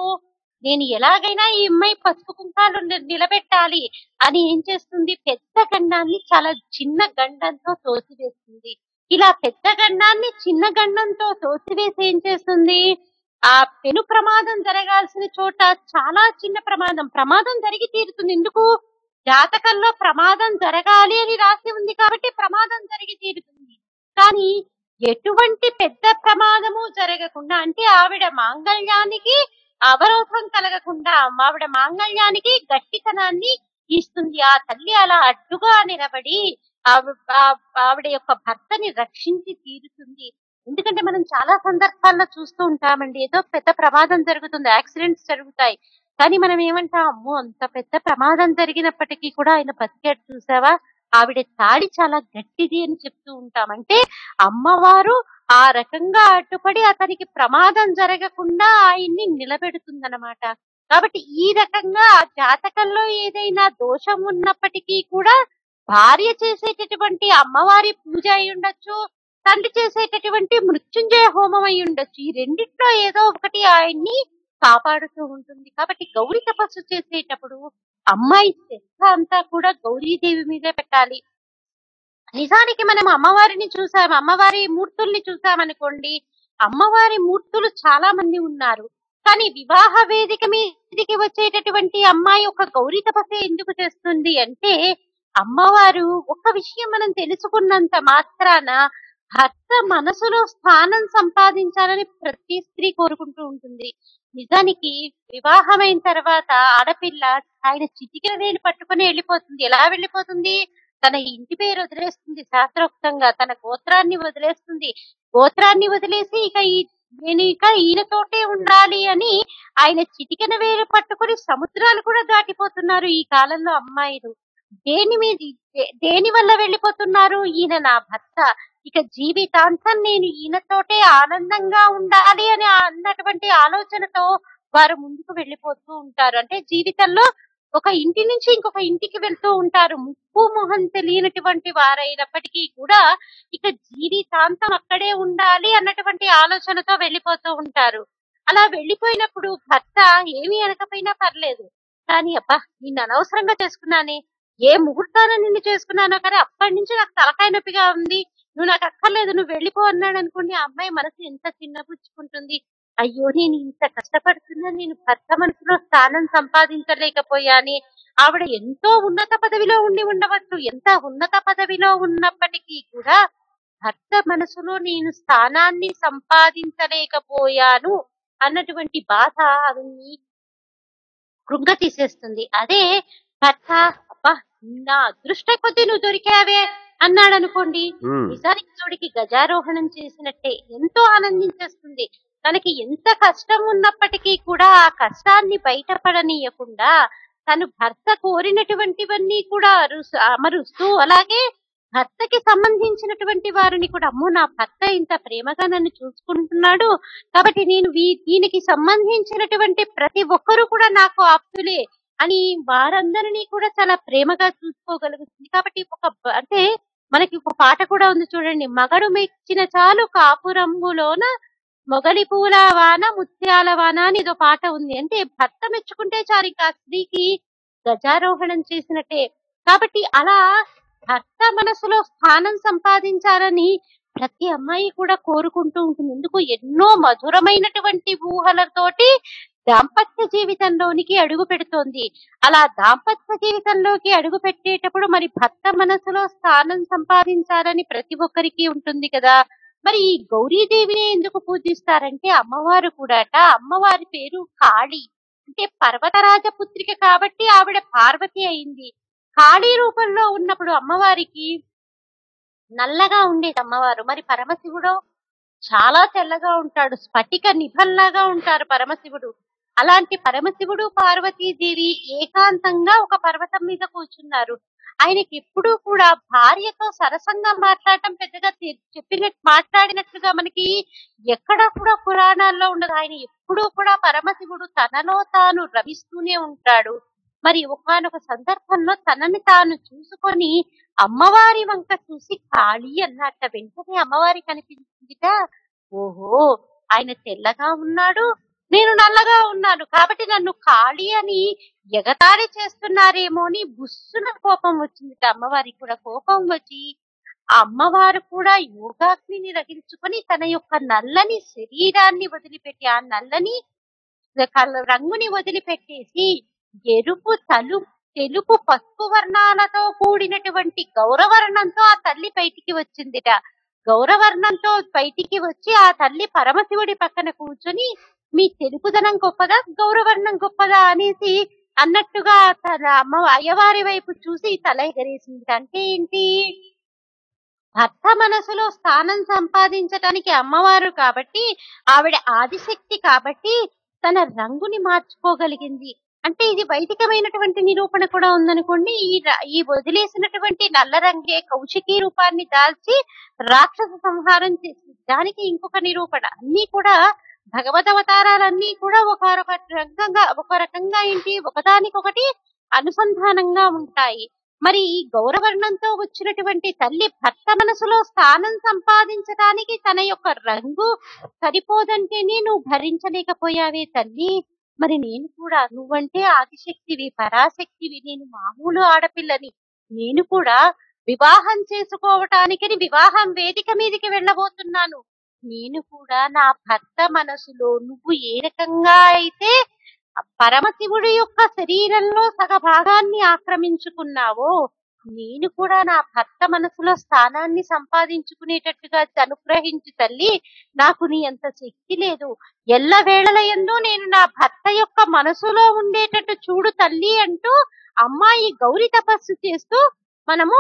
నేను ఎలాగైనా ఈ అమ్మాయి పసుపు కుంకాలు నిలబెట్టాలి అని ఏం చేస్తుంది? పెద్ద గండాన్ని చాలా చిన్న గండంతో తోసివేస్తుంది. ఇలా పెద్ద గండాన్ని చిన్న గండంతో తోసివేసి ఏం చేస్తుంది? ఆ పెను ప్రమాదం జరగాల్సిన చోట చాలా చిన్న ప్రమాదం జరిగి తీరుతుంది. ఎందుకు? జాతకంలో ప్రమాదం జరగాలి అని రాసి ఉంది కాబట్టి ప్రమాదం జరిగి తీరుతుంది. కానీ ఎటువంటి పెద్ద ప్రమాదము జరగకుండా అంటే ఆవిడ మాంగళ్యానికి అవరోధం కలగకుండా ఆవిడ మాంగళ్యానికి గట్టితనాన్ని ఇస్తుంది. ఆ తల్లి అలా అడ్డుగా నిలబడి ఆవిడ యొక్క భర్తని రక్షించి తీరుతుంది. ఎందుకంటే మనం చాలా సందర్భాల్లో చూస్తూ ఉంటామండి, ఏదో పెద్ద ప్రమాదం జరుగుతుంది, యాక్సిడెంట్స్ జరుగుతాయి. కానీ మనం ఏమంటాం? అమ్మో అంత పెద్ద ప్రమాదం జరిగినప్పటికీ కూడా ఆయన బతికాడు చూసావా, ఆవిడ తాడి చాలా గట్టిది అని చెప్తూ ఉంటాం. అంటే అమ్మవారు ఆ రకంగా అడ్డుపడి అతనికి ప్రమాదం జరగకుండా ఆయన్ని నిలబెడుతుందన్నమాట. కాబట్టి ఈ రకంగా జాతకంలో ఏదైనా దోషం ఉన్నప్పటికీ కూడా భార్య చేసేటటువంటి అమ్మవారి పూజ అయి ఉండొచ్చు, తండ్రి చేసేటటువంటి మృత్యుంజయ హోమం అయి ఉండొచ్చు. ఈ రెండిట్లో ఏదో ఒకటి ఆయన్ని కాపాడుతూ ఉంటుంది. కాబట్టి గౌరీ తపస్సు చేసేటప్పుడు అమ్మాయి శ్రద్ధ అంతా కూడా గౌరీదేవి మీదే పెట్టాలి. నిజానికి మనం అమ్మవారిని చూసాం, అమ్మవారి మూర్తుల్ని చూసామనుకోండి, అమ్మవారి మూర్తులు చాలా మంది ఉన్నారు. కానీ వివాహ వేదిక మీదకి వచ్చేటటువంటి అమ్మాయి ఒక గౌరీ తపస్సు ఎందుకు చేస్తుంది అంటే, అమ్మవారు ఒక విషయం మనం తెలుసుకున్నంత మాత్రాన భర్త మనసులో స్థానం సంపాదించాలని ప్రతి స్త్రీ కోరుకుంటూ ఉంటుంది. నిజానికి వివాహమైన తర్వాత ఆడపిల్ల ఆయన చిటికెన వేలు పట్టుకుని వెళ్ళిపోతుంది. ఎలా వెళ్ళిపోతుంది? తన ఇంటి పేరు వదిలేస్తుంది, శాస్త్రోక్తంగా తన గోత్రాన్ని వదిలేస్తుంది. గోత్రాన్ని వదిలేసి నేను ఇక ఈయనతోటే ఉండాలి అని ఆయన చిటికెన వేలు పట్టుకుని సముద్రాలు కూడా దాటిపోతున్నారు ఈ కాలంలో అమ్మాయిలు. దేని వల్ల వెళ్ళిపోతున్నారు? ఈయన నా భర్త, ఇక జీవితాంతం నేను ఈయనతోటే ఆనందంగా ఉండాలి అని అన్నటువంటి ఆలోచనతో వారు ముందుకు వెళ్ళిపోతూ ఉంటారు. అంటే జీవితంలో ఒక ఇంటి నుంచి ఇంకొక ఇంటికి వెళ్తూ ఉంటారు. ముక్కు మొహం తెలియనటువంటి వారైనప్పటికీ కూడా ఇక జీవితాంతం అక్కడే ఉండాలి అన్నటువంటి ఆలోచనతో వెళ్ళిపోతూ ఉంటారు. అలా వెళ్ళిపోయినప్పుడు భర్త ఏమీ అనకపోయినా పర్లేదు, కానీ అబ్బా నిన్ను అనవసరంగా చేసుకున్నానే, ఏ ముహూర్తాన నిన్ను చేసుకున్నానో కానీ అప్పటి నుంచి నాకు తలకాయ నొప్పిగా ఉంది, నువ్వు నాకు అక్కర్లేదు, నువ్వు వెళ్ళిపో అన్నాడు అనుకోండి, ఆ అమ్మాయి మనసు ఎంత చిన్నపుచ్చుకుంటుంది. అయ్యో నేను ఇంత కష్టపడుతున్నా, నేను భర్త మనసులో స్థానం సంపాదించలేకపోయాని. ఆవిడ ఎంతో ఉన్నత పదవిలో ఉండి ఉండవచ్చు, ఎంత ఉన్నత పదవిలో ఉన్నప్పటికీ కూడా భర్త మనసులో నేను స్థానాన్ని సంపాదించలేకపోయాను అన్నటువంటి బాధ ఆవిడ్ని కృంగ తీసేస్తుంది. అదే భర్త అబ్బా నా అదృష్ట కొద్దీ నువ్వు దొరికావే అన్నాడు అనుకోండి, నిజానికి తోడికి గజారోహణం చేసినట్టే ఎంతో ఆనందించేస్తుంది. తనకి ఎంత కష్టం ఉన్నప్పటికీ కూడా ఆ కష్టాన్ని బయటపడనీయకుండా తను భర్త కోరినటువంటివన్నీ కూడా అమరుస్తూ, అలాగే భర్తకి సంబంధించినటువంటి వారిని కూడా, అమ్మో నా భర్త ఇంత ప్రేమగా నన్ను చూసుకుంటున్నాడు కాబట్టి నేను దీనికి సంబంధించినటువంటి ప్రతి ఒక్కరూ కూడా నాకు ఆప్తులే అని వారందరినీ కూడా చాలా ప్రేమగా చూసుకోగలుగుతుంది. కాబట్టి అంటే మనకి ఒక పాట కూడా ఉంది చూడండి, మగడు మెచ్చిన చాలు కాపురంబులోన మొగలి పూల వాన ముత్యాల వాన అని ఇదో పాట ఉంది. అంటే భర్త మెచ్చుకుంటే చాలు ఇంకా స్త్రీకి గజారోహణం చేసినట్టే. కాబట్టి అలా భర్త మనసులో స్థానం సంపాదించాలని ప్రతి అమ్మాయి కూడా కోరుకుంటూ ఉంటుంది. ఎందుకు? ఎన్నో మధురమైనటువంటి ఊహలతోటి దాంపత్య జీవితంలోనికి అడుగు పెడుతోంది. అలా దాంపత్య జీవితంలోకి అడుగు పెట్టేటప్పుడు మరి భర్త మనసులో స్థానం సంపాదించాలని ప్రతి ఒక్కరికి ఉంటుంది కదా. మరి ఈ గౌరీదేవిని ఎందుకు పూజిస్తారంటే, అమ్మవారు కూడాట, అమ్మవారి పేరు కాళీ, అంటే పర్వతరాజ పుత్రిక కాబట్టి ఆవిడ పార్వతి అయింది. కాళీ రూపంలో ఉన్నప్పుడు అమ్మవారికి నల్లగా ఉండేది అమ్మవారు. మరి పరమశివుడు చాలా తెల్లగా ఉంటాడు, స్ఫటిక నిభల్లాగా ఉంటారు పరమశివుడు. అలాంటి పరమశివుడు పార్వతీదేవి ఏకాంతంగా ఒక పర్వతం మీద కూర్చున్నారు. ఆయనకి ఎప్పుడూ కూడా భార్యతో సరసంగా మాట్లాడటం పెద్దగా మాట్లాడినట్లుగా మనకి ఎక్కడ కూడా పురాణాల్లో ఉండదు. ఆయన ఎప్పుడూ కూడా పరమశివుడు తనలో తాను రమిస్తూనే ఉంటాడు. మరి ఒకానొక సందర్భంలో తనని తాను చూసుకొని అమ్మవారి వంక చూసి కాళీ అన్నట్ట. వెంటనే అమ్మవారి కనిపించిందిట, ఓహో ఆయన తెల్లగా ఉన్నాడు, నేను నల్లగా ఉన్నాను కాబట్టి నన్ను కాళీ అని ఎగతాళి చేస్తున్నారేమో అని బుస్సున కోపం వచ్చిందిట. అమ్మవారికి కూడా కోపం వచ్చి ఆ అమ్మవారు కూడా యోగాగ్నిని రగిల్చుకొని తన యొక్క నల్లని శరీరాన్ని వదిలిపెట్టి, ఆ నల్లని రంగుని వదిలిపెట్టేసి ఎరుపు తెలుపు పసుపు వర్ణాలతో కూడినటువంటి గౌరవర్ణంతో ఆ తల్లి బయటికి వచ్చిందిట. గౌరవర్ణంతో బయటికి వచ్చి ఆ తల్లి పరమశివుడి పక్కన కూర్చొని మీ తెలుపుదనం గొప్పదా గౌరవర్ణం గొప్పదా అనేసి అన్నట్టుగా తన అయ్యవారి వైపు చూసి తల ఎగరేసింది. అంటే ఏంటి? భర్త మనసులో స్థానం సంపాదించటానికి అమ్మవారు కాబట్టి, ఆవిడ ఆదిశక్తి కాబట్టి తన రంగుని మార్చుకోగలిగింది. అంటే ఇది వైదికమైనటువంటి నిరూపణ కూడా ఉందనుకోండి. ఈ వదిలేసినటువంటి నల్ల రంగే కౌశికీ రూపాన్ని దాల్చి రాక్షస సంహారం చేసింది. దానికి ఇంకొక నిరూపణ. అన్ని కూడా భగవదవతారాలన్నీ కూడా ఒక రకంగా ఏంటి, ఒకదానికొకటి అనుసంధానంగా ఉంటాయి. మరి ఈ గౌరవర్ణంతో వచ్చినటువంటి తల్లి భర్త మనసులో స్థానం సంపాదించడానికి తన యొక్క రంగు సరిపోదంటేనే నువ్వు భరించలేకపోయావే తల్లి, మరి నేను కూడా నువ్వంటే ఆదిశక్తివి, పరాశక్తివి, నేను మామూలు ఆడపిల్లని, నేను కూడా వివాహం చేసుకోవటానికి వివాహం వేదిక మీదకి వెళ్ళబోతున్నాను, నేను కూడా నా భర్త మనసులో నువ్వు ఏ రకంగా అయితే పరమశివుడి యొక్క శరీరంలో సగ భాగాన్ని ఆక్రమించుకున్నావో, నేను కూడా నా భర్త మనసులో స్థానాన్ని సంపాదించుకునేటట్టుగా అనుగ్రహించు తల్లి. నాకు నీ అంత శక్తి లేదు. ఎల్లవేళల యందు నేను నా భర్త యొక్క మనసులో ఉండేటట్టు చూడు తల్లి అంటూ అమ్మాయి గౌరీ తపస్సు చేస్తూ మనము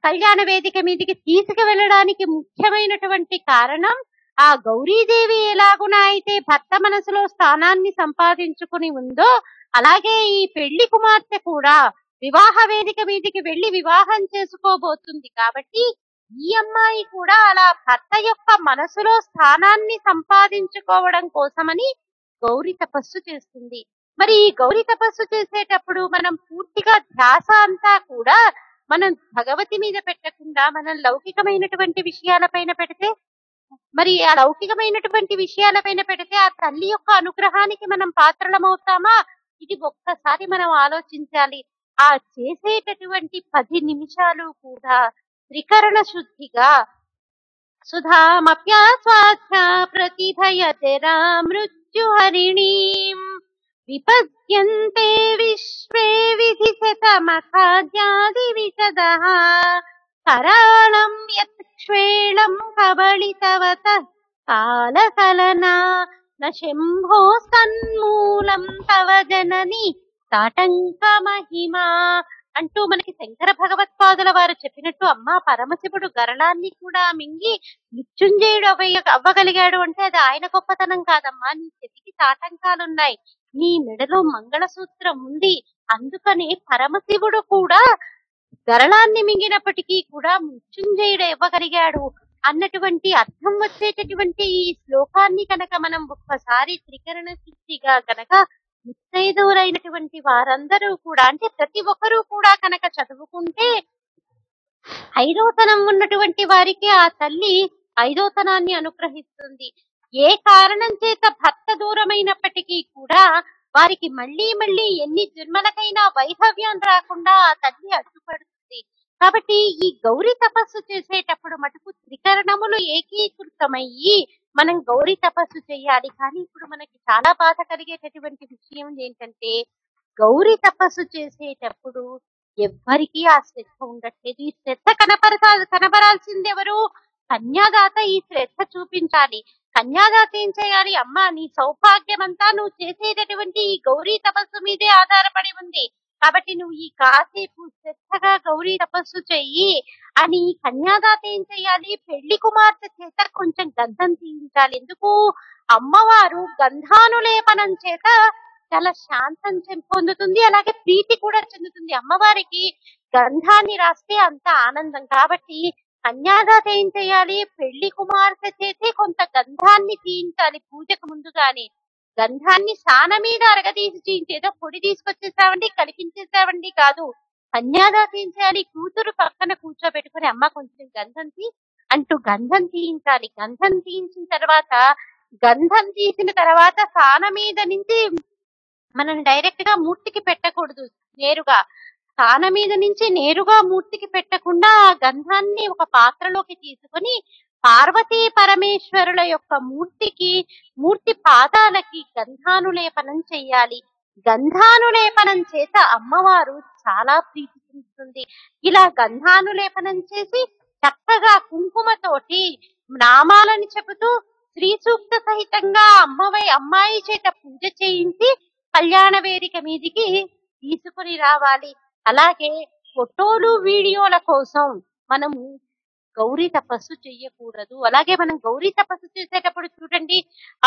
కళ్యాణ వేదిక మీదకి తీసుకువెళ్ళడానికి ముఖ్యమైనటువంటి కారణం, ఆ గౌరీదేవి ఎలాగున అయితే భర్త మనసులో స్థానాన్ని సంపాదించుకుని ఉందో, అలాగే ఈ పెళ్లి కుమార్తె కూడా వివాహ వేదిక మీదకి వెళ్లి వివాహం చేసుకోబోతుంది. కాబట్టి ఈ అమ్మాయి కూడా అలా భర్త యొక్క మనసులో స్థానాన్ని సంపాదించుకోవడం కోసమని గౌరీ తపస్సు చేస్తుంది. మరి ఈ గౌరీ తపస్సు చేసేటప్పుడు మనం పూర్తిగా ధ్యాస అంతా కూడా మనం భగవతి మీద పెట్టకుండా మనం లౌకికమైనటువంటి విషయాలపైన పెడితే, మరి ఆ లౌకికమైనటువంటి విషయాలపైన పెడితే ఆ తల్లి యొక్క అనుగ్రహానికి మనం పాత్రలమవుతామా? ఇది ఒక్కసారి మనం ఆలోచించాలి. ఆ చేసేటటువంటి 10 నిమిషాలు కూడా త్రికరణ శుద్ధిగా సుధామప్యాస్వాధ్య ప్రతిభయతెరా మృత్యుహరిణీం విపద్యంతే విశ్వే విధిశతమఖాద్యాది విశదః కరాళం యత్క్ష్వేళం కబళితవత కాలకలనా న శంభోస్తన్మూలం తవ జనని తాటంక మహిమ అంటూ మనకి శంకర భగవత్పాదుల వారు చెప్పినట్టు, అమ్మ పరమశివుడు గరళాన్ని కూడా మింగి మృత్యుంజయుడు అవ్వగలిగాడు అంటే అది ఆయన గొప్పతనం కాదమ్మా. నీ చెవికి తాటంకాలున్నాయి, నీ మెడలో మంగళసూత్రం ఉంది, అందుకనే పరమశివుడు కూడా గరళాన్ని మింగినప్పటికీ కూడా మృత్యుంజయుడు ఇవ్వగలిగాడు అన్నటువంటి అర్థం వచ్చేటటువంటి ఈ శ్లోకాన్ని కనుక మనం ఒక్కసారి త్రికరణ శుద్ధిగా కనుక ముత్తైదువులైనటువంటి వారందరూ కూడా, అంటే ప్రతి ఒక్కరూ కూడా కనుక చదువుకుంటే, ఐదోతనం ఉన్నటువంటి వారికి ఆ తల్లి ఐదోతనాన్ని అనుగ్రహిస్తుంది. ఏ కారణం చేత భర్త దూరమైనప్పటికీ కూడా వారికి మళ్ళీ మళ్ళీ ఎన్ని జన్మలకైనా వైధవ్యం రాకుండా ఆ తల్లి అడ్డుపడుతుంది. కాబట్టి ఈ గౌరీ తపస్సు చేసేటప్పుడు మటుకు త్రికరణములు ఏకీకృతమయ్యి మనం గౌరీ తపస్సు చేయాలి. కానీ ఇప్పుడు మనకి చాలా బాధ కలిగేటటువంటి విషయం ఏంటంటే, గౌరీ తపస్సు చేసేటప్పుడు ఎవ్వరికీ ఆ శ్రద్ధ ఉండట్లేదు. ఈ శ్రద్ధ కనబరాల్సింది ఎవరు? కన్యాదాత ఈ శ్రద్ధ చూపించాలి. కన్యాదాత ఏం చేయాలి? అమ్మా, నీ సౌభాగ్యం అంతా నువ్వు చేసేటటువంటి ఈ గౌరీ తపస్సు మీదే ఆధారపడి ఉంది. కాబట్టి నువ్వు ఈ కాసేపు శ్రద్ధగా గౌరీ తపస్సు చెయ్యి అని కన్యాదాత ఏం చేయాలి? పెళ్లి కుమార్తె చేత కొంచెం గంధం తీయించాలి. ఎందుకు? అమ్మవారు గంధానులేపనం చేత చాలా శాంతం పొందుతుంది, అలాగే ప్రీతి కూడా చెందుతుంది. అమ్మవారికి గంధాన్ని రాస్తే అంత ఆనందం. కాబట్టి కన్యాదాత ఏం చేయాలి? పెళ్లి కుమార్తె చేతి కొంత గంధాన్ని తీయించాలి పూజకు ముందుగానే. గంధాన్ని సాన మీద అరగదీసి తీయించేదో పొడి తీసుకొచ్చేసావండి కలిపించేసావండి కాదు. కన్యాదాత ఏం చేయాలి? కూతురు పక్కన కూర్చోబెట్టుకుని అమ్మ కొంచెం గంధం అంటూ గంధం తీయించాలి. గంధం తీయించిన తర్వాత, గంధం తీసిన తర్వాత సాన మీద నుంచి మనం డైరెక్ట్ గా మూర్తికి పెట్టకూడదు. నేరుగా సాన మీద నుంచి నేరుగా మూర్తికి పెట్టకుండా ఆ గంధాన్ని ఒక పాత్రలోకి తీసుకొని పార్వతీ పరమేశ్వరుల యొక్క మూర్తి పాదాలకి గంధానులేపనం చెయ్యాలి. గంధానులేపనం చేత అమ్మవారు చాలా ప్రీతి చెందుతుంది. ఇలా గంధానులేపనం చేసి చక్కగా కుంకుమతోటి నామాలని చెబుతూ శ్రీ సూక్త సహితంగా అమ్మాయి చేత పూజ చేయించి కళ్యాణ వేదిక మీదికి తీసుకుని రావాలి. అలాగే ఫోటోలు వీడియోల కోసం మనము గౌరీ తపస్సు చెయ్యకూడదు. అలాగే మనం గౌరీ తపస్సు చేసేటప్పుడు చూడండి,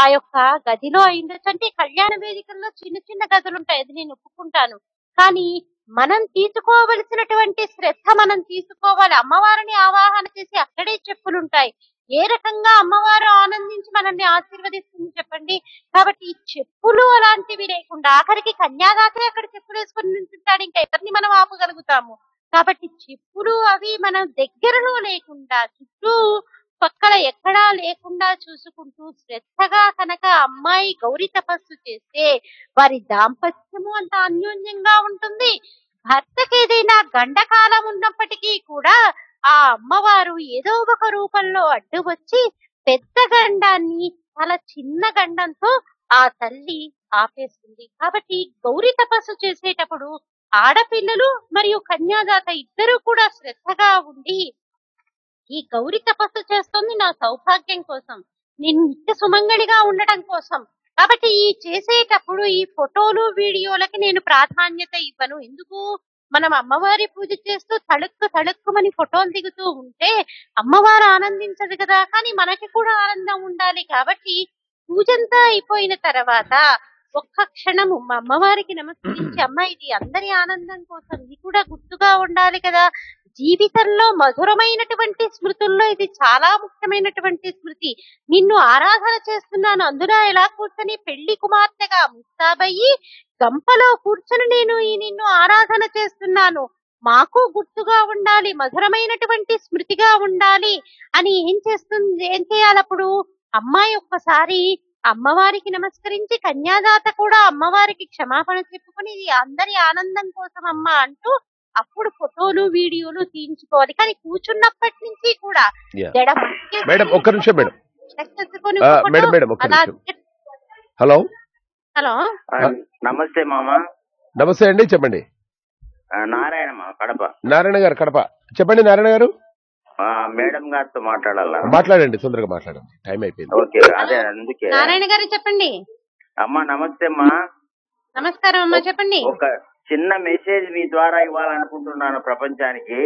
ఆ యొక్క గదిలో అయిండొచ్చు, అంటే కళ్యాణ వేదికల్లో చిన్న చిన్న గదులు ఉంటాయి, అది నేను ఒప్పుకుంటాను. కానీ మనం తీసుకోవలసినటువంటి శ్రద్ధ మనం తీసుకోవాలి. అమ్మవారిని ఆవాహన చేసి అక్కడే చెప్పులుంటాయి. ఏ రకంగా అమ్మవారు ఆనందించి మనల్ని ఆశీర్వదిస్తుంది చెప్పండి. కాబట్టి ఈ చెప్పులు అలాంటివి లేకుండా, ఆఖరికి కన్యాదాతే అక్కడ చెప్పులు వేసుకుని నించుంటాడు, ఇంకా ఎవరిని మనం ఆపగలుగుతాము? కాబట్టి చెప్పులు అవి మనం దగ్గరలో లేకుండా, చుట్టూ పక్కల ఎక్కడా లేకుండా చూసుకుంటూ శ్రద్ధగా కనుక అమ్మాయి గౌరీ తపస్సు చేస్తే వారి దాంపత్యము అంత అన్యోన్యంగా ఉంటుంది. భర్తకి ఏదైనా గండకాలం ఉన్నప్పటికీ కూడా ఆ అమ్మవారు ఏదో ఒక రూపంలో అడ్డు వచ్చి పెద్ద గండాన్ని చాలా చిన్న గండంతో ఆ తల్లి ఆపేస్తుంది. కాబట్టి గౌరీ తపస్సు చేసేటప్పుడు ఆడపిల్లలు మరియు కన్యాదాత ఇద్దరూ కూడా శ్రద్ధగా ఉండి, ఈ గౌరీ తపస్సు చేస్తుంది నా సౌభాగ్యం కోసం, నేను నిత్య సుమంగళిగా ఉండటం కోసం. కాబట్టి ఈ చేసేటప్పుడు ఈ ఫోటోలు వీడియోలకి నేను ప్రాధాన్యత ఇవ్వను. ఎందుకు? మనం అమ్మవారి పూజ చేస్తూ తళుక్కుమని ఫోటోలు దిగుతూ ఉంటే అమ్మవారు ఆనందించదు కదా. కానీ మనకి కూడా ఆనందం ఉండాలి. కాబట్టి పూజంతా అయిపోయిన తర్వాత ఒక్క క్షణము మా అమ్మవారికి నమస్కరించి, అమ్మ ఇది అందరి ఆనందం కోసం, ఇది కూడా గుర్తుగా ఉండాలి కదా. జీవితంలో మధురమైనటువంటి స్మృతుల్లో ఇది చాలా ముఖ్యమైనటువంటి స్మృతి. నిన్ను ఆరాధన చేస్తున్నాను, అందులో ఎలా కూర్చొని పెళ్లి కుమార్తెగా ముస్తాబయ్యి గంపలో కూర్చొని నేను నిన్ను ఆరాధన చేస్తున్నాను, మాకు గుర్తుగా ఉండాలి, మధురమైనటువంటి స్మృతిగా ఉండాలి అని ఏం చేయాలప్పుడు? అమ్మాయి ఒక్కసారి అమ్మవారికి నమస్కరించి, కన్యాదాత కూడా అమ్మవారికి క్షమాపణ చెప్పుకొని ఇది అందరి ఆనందం కోసం అమ్మ అంటూ అప్పుడు ఫోటోలు వీడియోలు తీయించుకోవాలి. కానీ కూర్చున్నప్పటి నుంచి కూడా మేడం ఒక్క నిమిషం మేడం. మేడం ఒక్క నిమిషం. హలో హలో నమస్తే మామ. నమస్తే అండి, చెప్పండి. నారాయణ కడప. నారాయణ గారు కడప, చెప్పండి. నారాయణ గారు మేడం గారితో మాట్లాడాలా? మాట్లాడండి, తొందరగా మాట్లాడండి, టైం అయిపోయింది. ఓకే, అదే అందుకే. నారాయణ గారు చెప్పండి. అమ్మా నమస్తే అమ్మా. నమస్కారం అమ్మా, చెప్పండి. ఒక చిన్న మెసేజ్ మీ ద్వారా ఇవ్వాలనుకుంటున్నాను ప్రపంచానికి.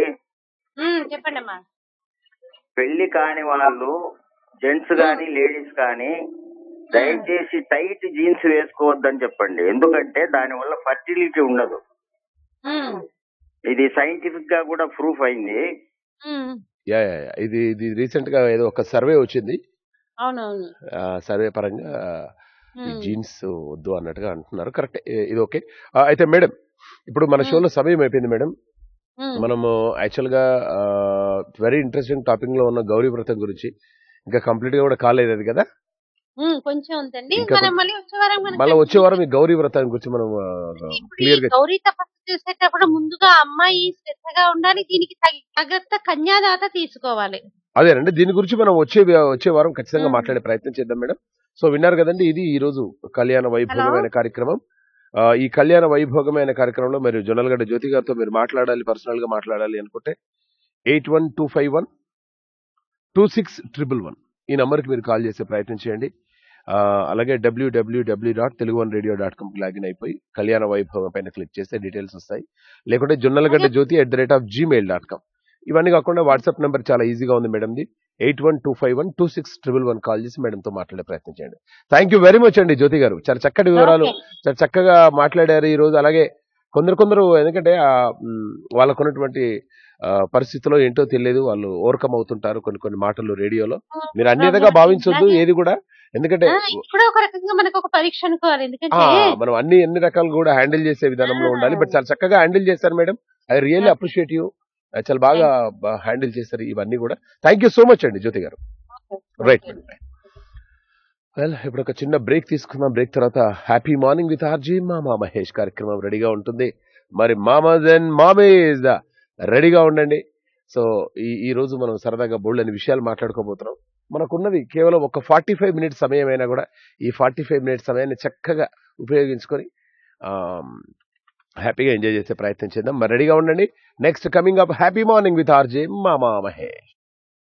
చెప్పండి అమ్మా. పెళ్లి కాని వాళ్ళు, జెంట్స్ గాని లేడీస్ కానీ, దయచేసి టైట్ జీన్స్ వేసుకోవద్దని చెప్పండి. ఎందుకంటే దాని వల్ల ఫర్టిలిటీ ఉండదు. ఇది సైంటిఫిక్ గా కూడా ప్రూఫ్ అయింది. ఇది రీసెంట్ గా ఏదో ఒక సర్వే వచ్చింది. అవునవును, సర్వే పరంగా ఈ జీన్స్ వద్దు అన్నట్టుగా అంటున్నారు. కరెక్ట్, ఇది ఓకే. అయితే మేడం, ఇప్పుడు మన షోలో సమయం అయిపోయింది మేడం. మనము యాక్చువల్ గా వెరీ ఇంట్రెస్టింగ్ టాపిక్ లో ఉన్న గౌరీ వ్రతం గురించి ఇంకా కంప్లీట్ గా కూడా కాలేదు అది కదా. కొంచెం ఉందండి. మళ్ళీ వచ్చే వారం ఈ గౌరీ వ్రతం గురించి మనం క్లియర్ గా. గౌరీ తపస్సు చేసేటప్పుడు ముందుగా అమ్మాయి శ్రద్ధగా ఉండాలి, దీనికి జాగ్రత్త కన్యాదాత తీసుకోవాలి. అదేనండి, దీని గురించి మనం వచ్చే వారం ఖచ్చితంగా మాట్లాడే ప్రయత్నం చేద్దాం మేడం. సో విన్నారు కదండి, ఇది ఈ రోజు కళ్యాణ వైభోగమైన కార్యక్రమం. ఈ కళ్యాణ వైభోగమైన కార్యక్రమంలో మీరు జొన్నలగడ్డ జ్యోతి గారితో మీరు మాట్లాడాలి, పర్సనల్ గా మాట్లాడాలి అనుకుంటే 8125126111 ఈ నంబర్కి మీరు కాల్ చేసే ప్రయత్నం చేయండి. అలాగే www.telugu1radio.com లాగిన్ అయిపోయి కళ్యాణ వైభవం పైన క్లిక్ చేస్తే డీటెయిల్స్ వస్తాయి. లేకుంటే జొన్నలగడ్డ జ్యోతి @gmail.com. ఇవన్నీ కాకుండా వాట్సాప్ నెంబర్ చాలా ఈజీగా ఉంది మేడంది, 8125126111 కాల్ చేసి మేడంతో మాట్లాడే ప్రయత్నం చేయండి. థ్యాంక్ యూ వెరీ మచ్ అండి జ్యోతి గారు, చాలా చక్కటి వివరాలు, చాలా చక్కగా మాట్లాడారు ఈ రోజు. అలాగే కొందరు ఎందుకంటే వాళ్ళకున్నటువంటి పరిస్థితిలో ఏంటో తెలియదు, వాళ్ళు ఓవర్కమ్ అవుతుంటారు కొన్ని మాటలు రేడియోలో. మీరు అన్ని విధంగా భావించొద్దు ఏది కూడా, ఎందుకంటే మనం అన్ని రకాలు కూడా హ్యాండిల్ చేసే విధానంలో ఉండాలి. బట్ చాలా చక్కగా హ్యాండిల్ చేశారు madam, I really appreciate you. చాలా బాగా హ్యాండిల్ చేశారు ఇవన్నీ కూడా. థ్యాంక్ యూ సో మచ్ అండి జ్యోతి గారు. Right madam. వెల్, ఇప్పుడు ఒక చిన్న బ్రేక్ తీసుకుందాం. బ్రేక్ తర్వాత హ్యాపీ మార్నింగ్ విత్ ఆర్జీ మామా మహేష్ కార్యక్రమం రెడీగా ఉంటుంది. మరి మామాజ్ అండ్ మామేజ్ రెడీగా ఉండండి. సో ఈ రోజు మనం సరదాగా బోల్డ్ అనే విషయాలు మాట్లాడుకోబోతున్నాం. మనకున్నది కేవలం ఒక 45 మినిట్స్ సమయం అయినా కూడా ఈ 45 మినిట్స్ సమయాన్ని చక్కగా ఉపయోగించుకొని హ్యాపీగా ఎంజాయ్ చేసే ప్రయత్నం చేద్దాం. మరి రెడీగా ఉండండి. Next coming up happy morning with RJ మామా మహేష్.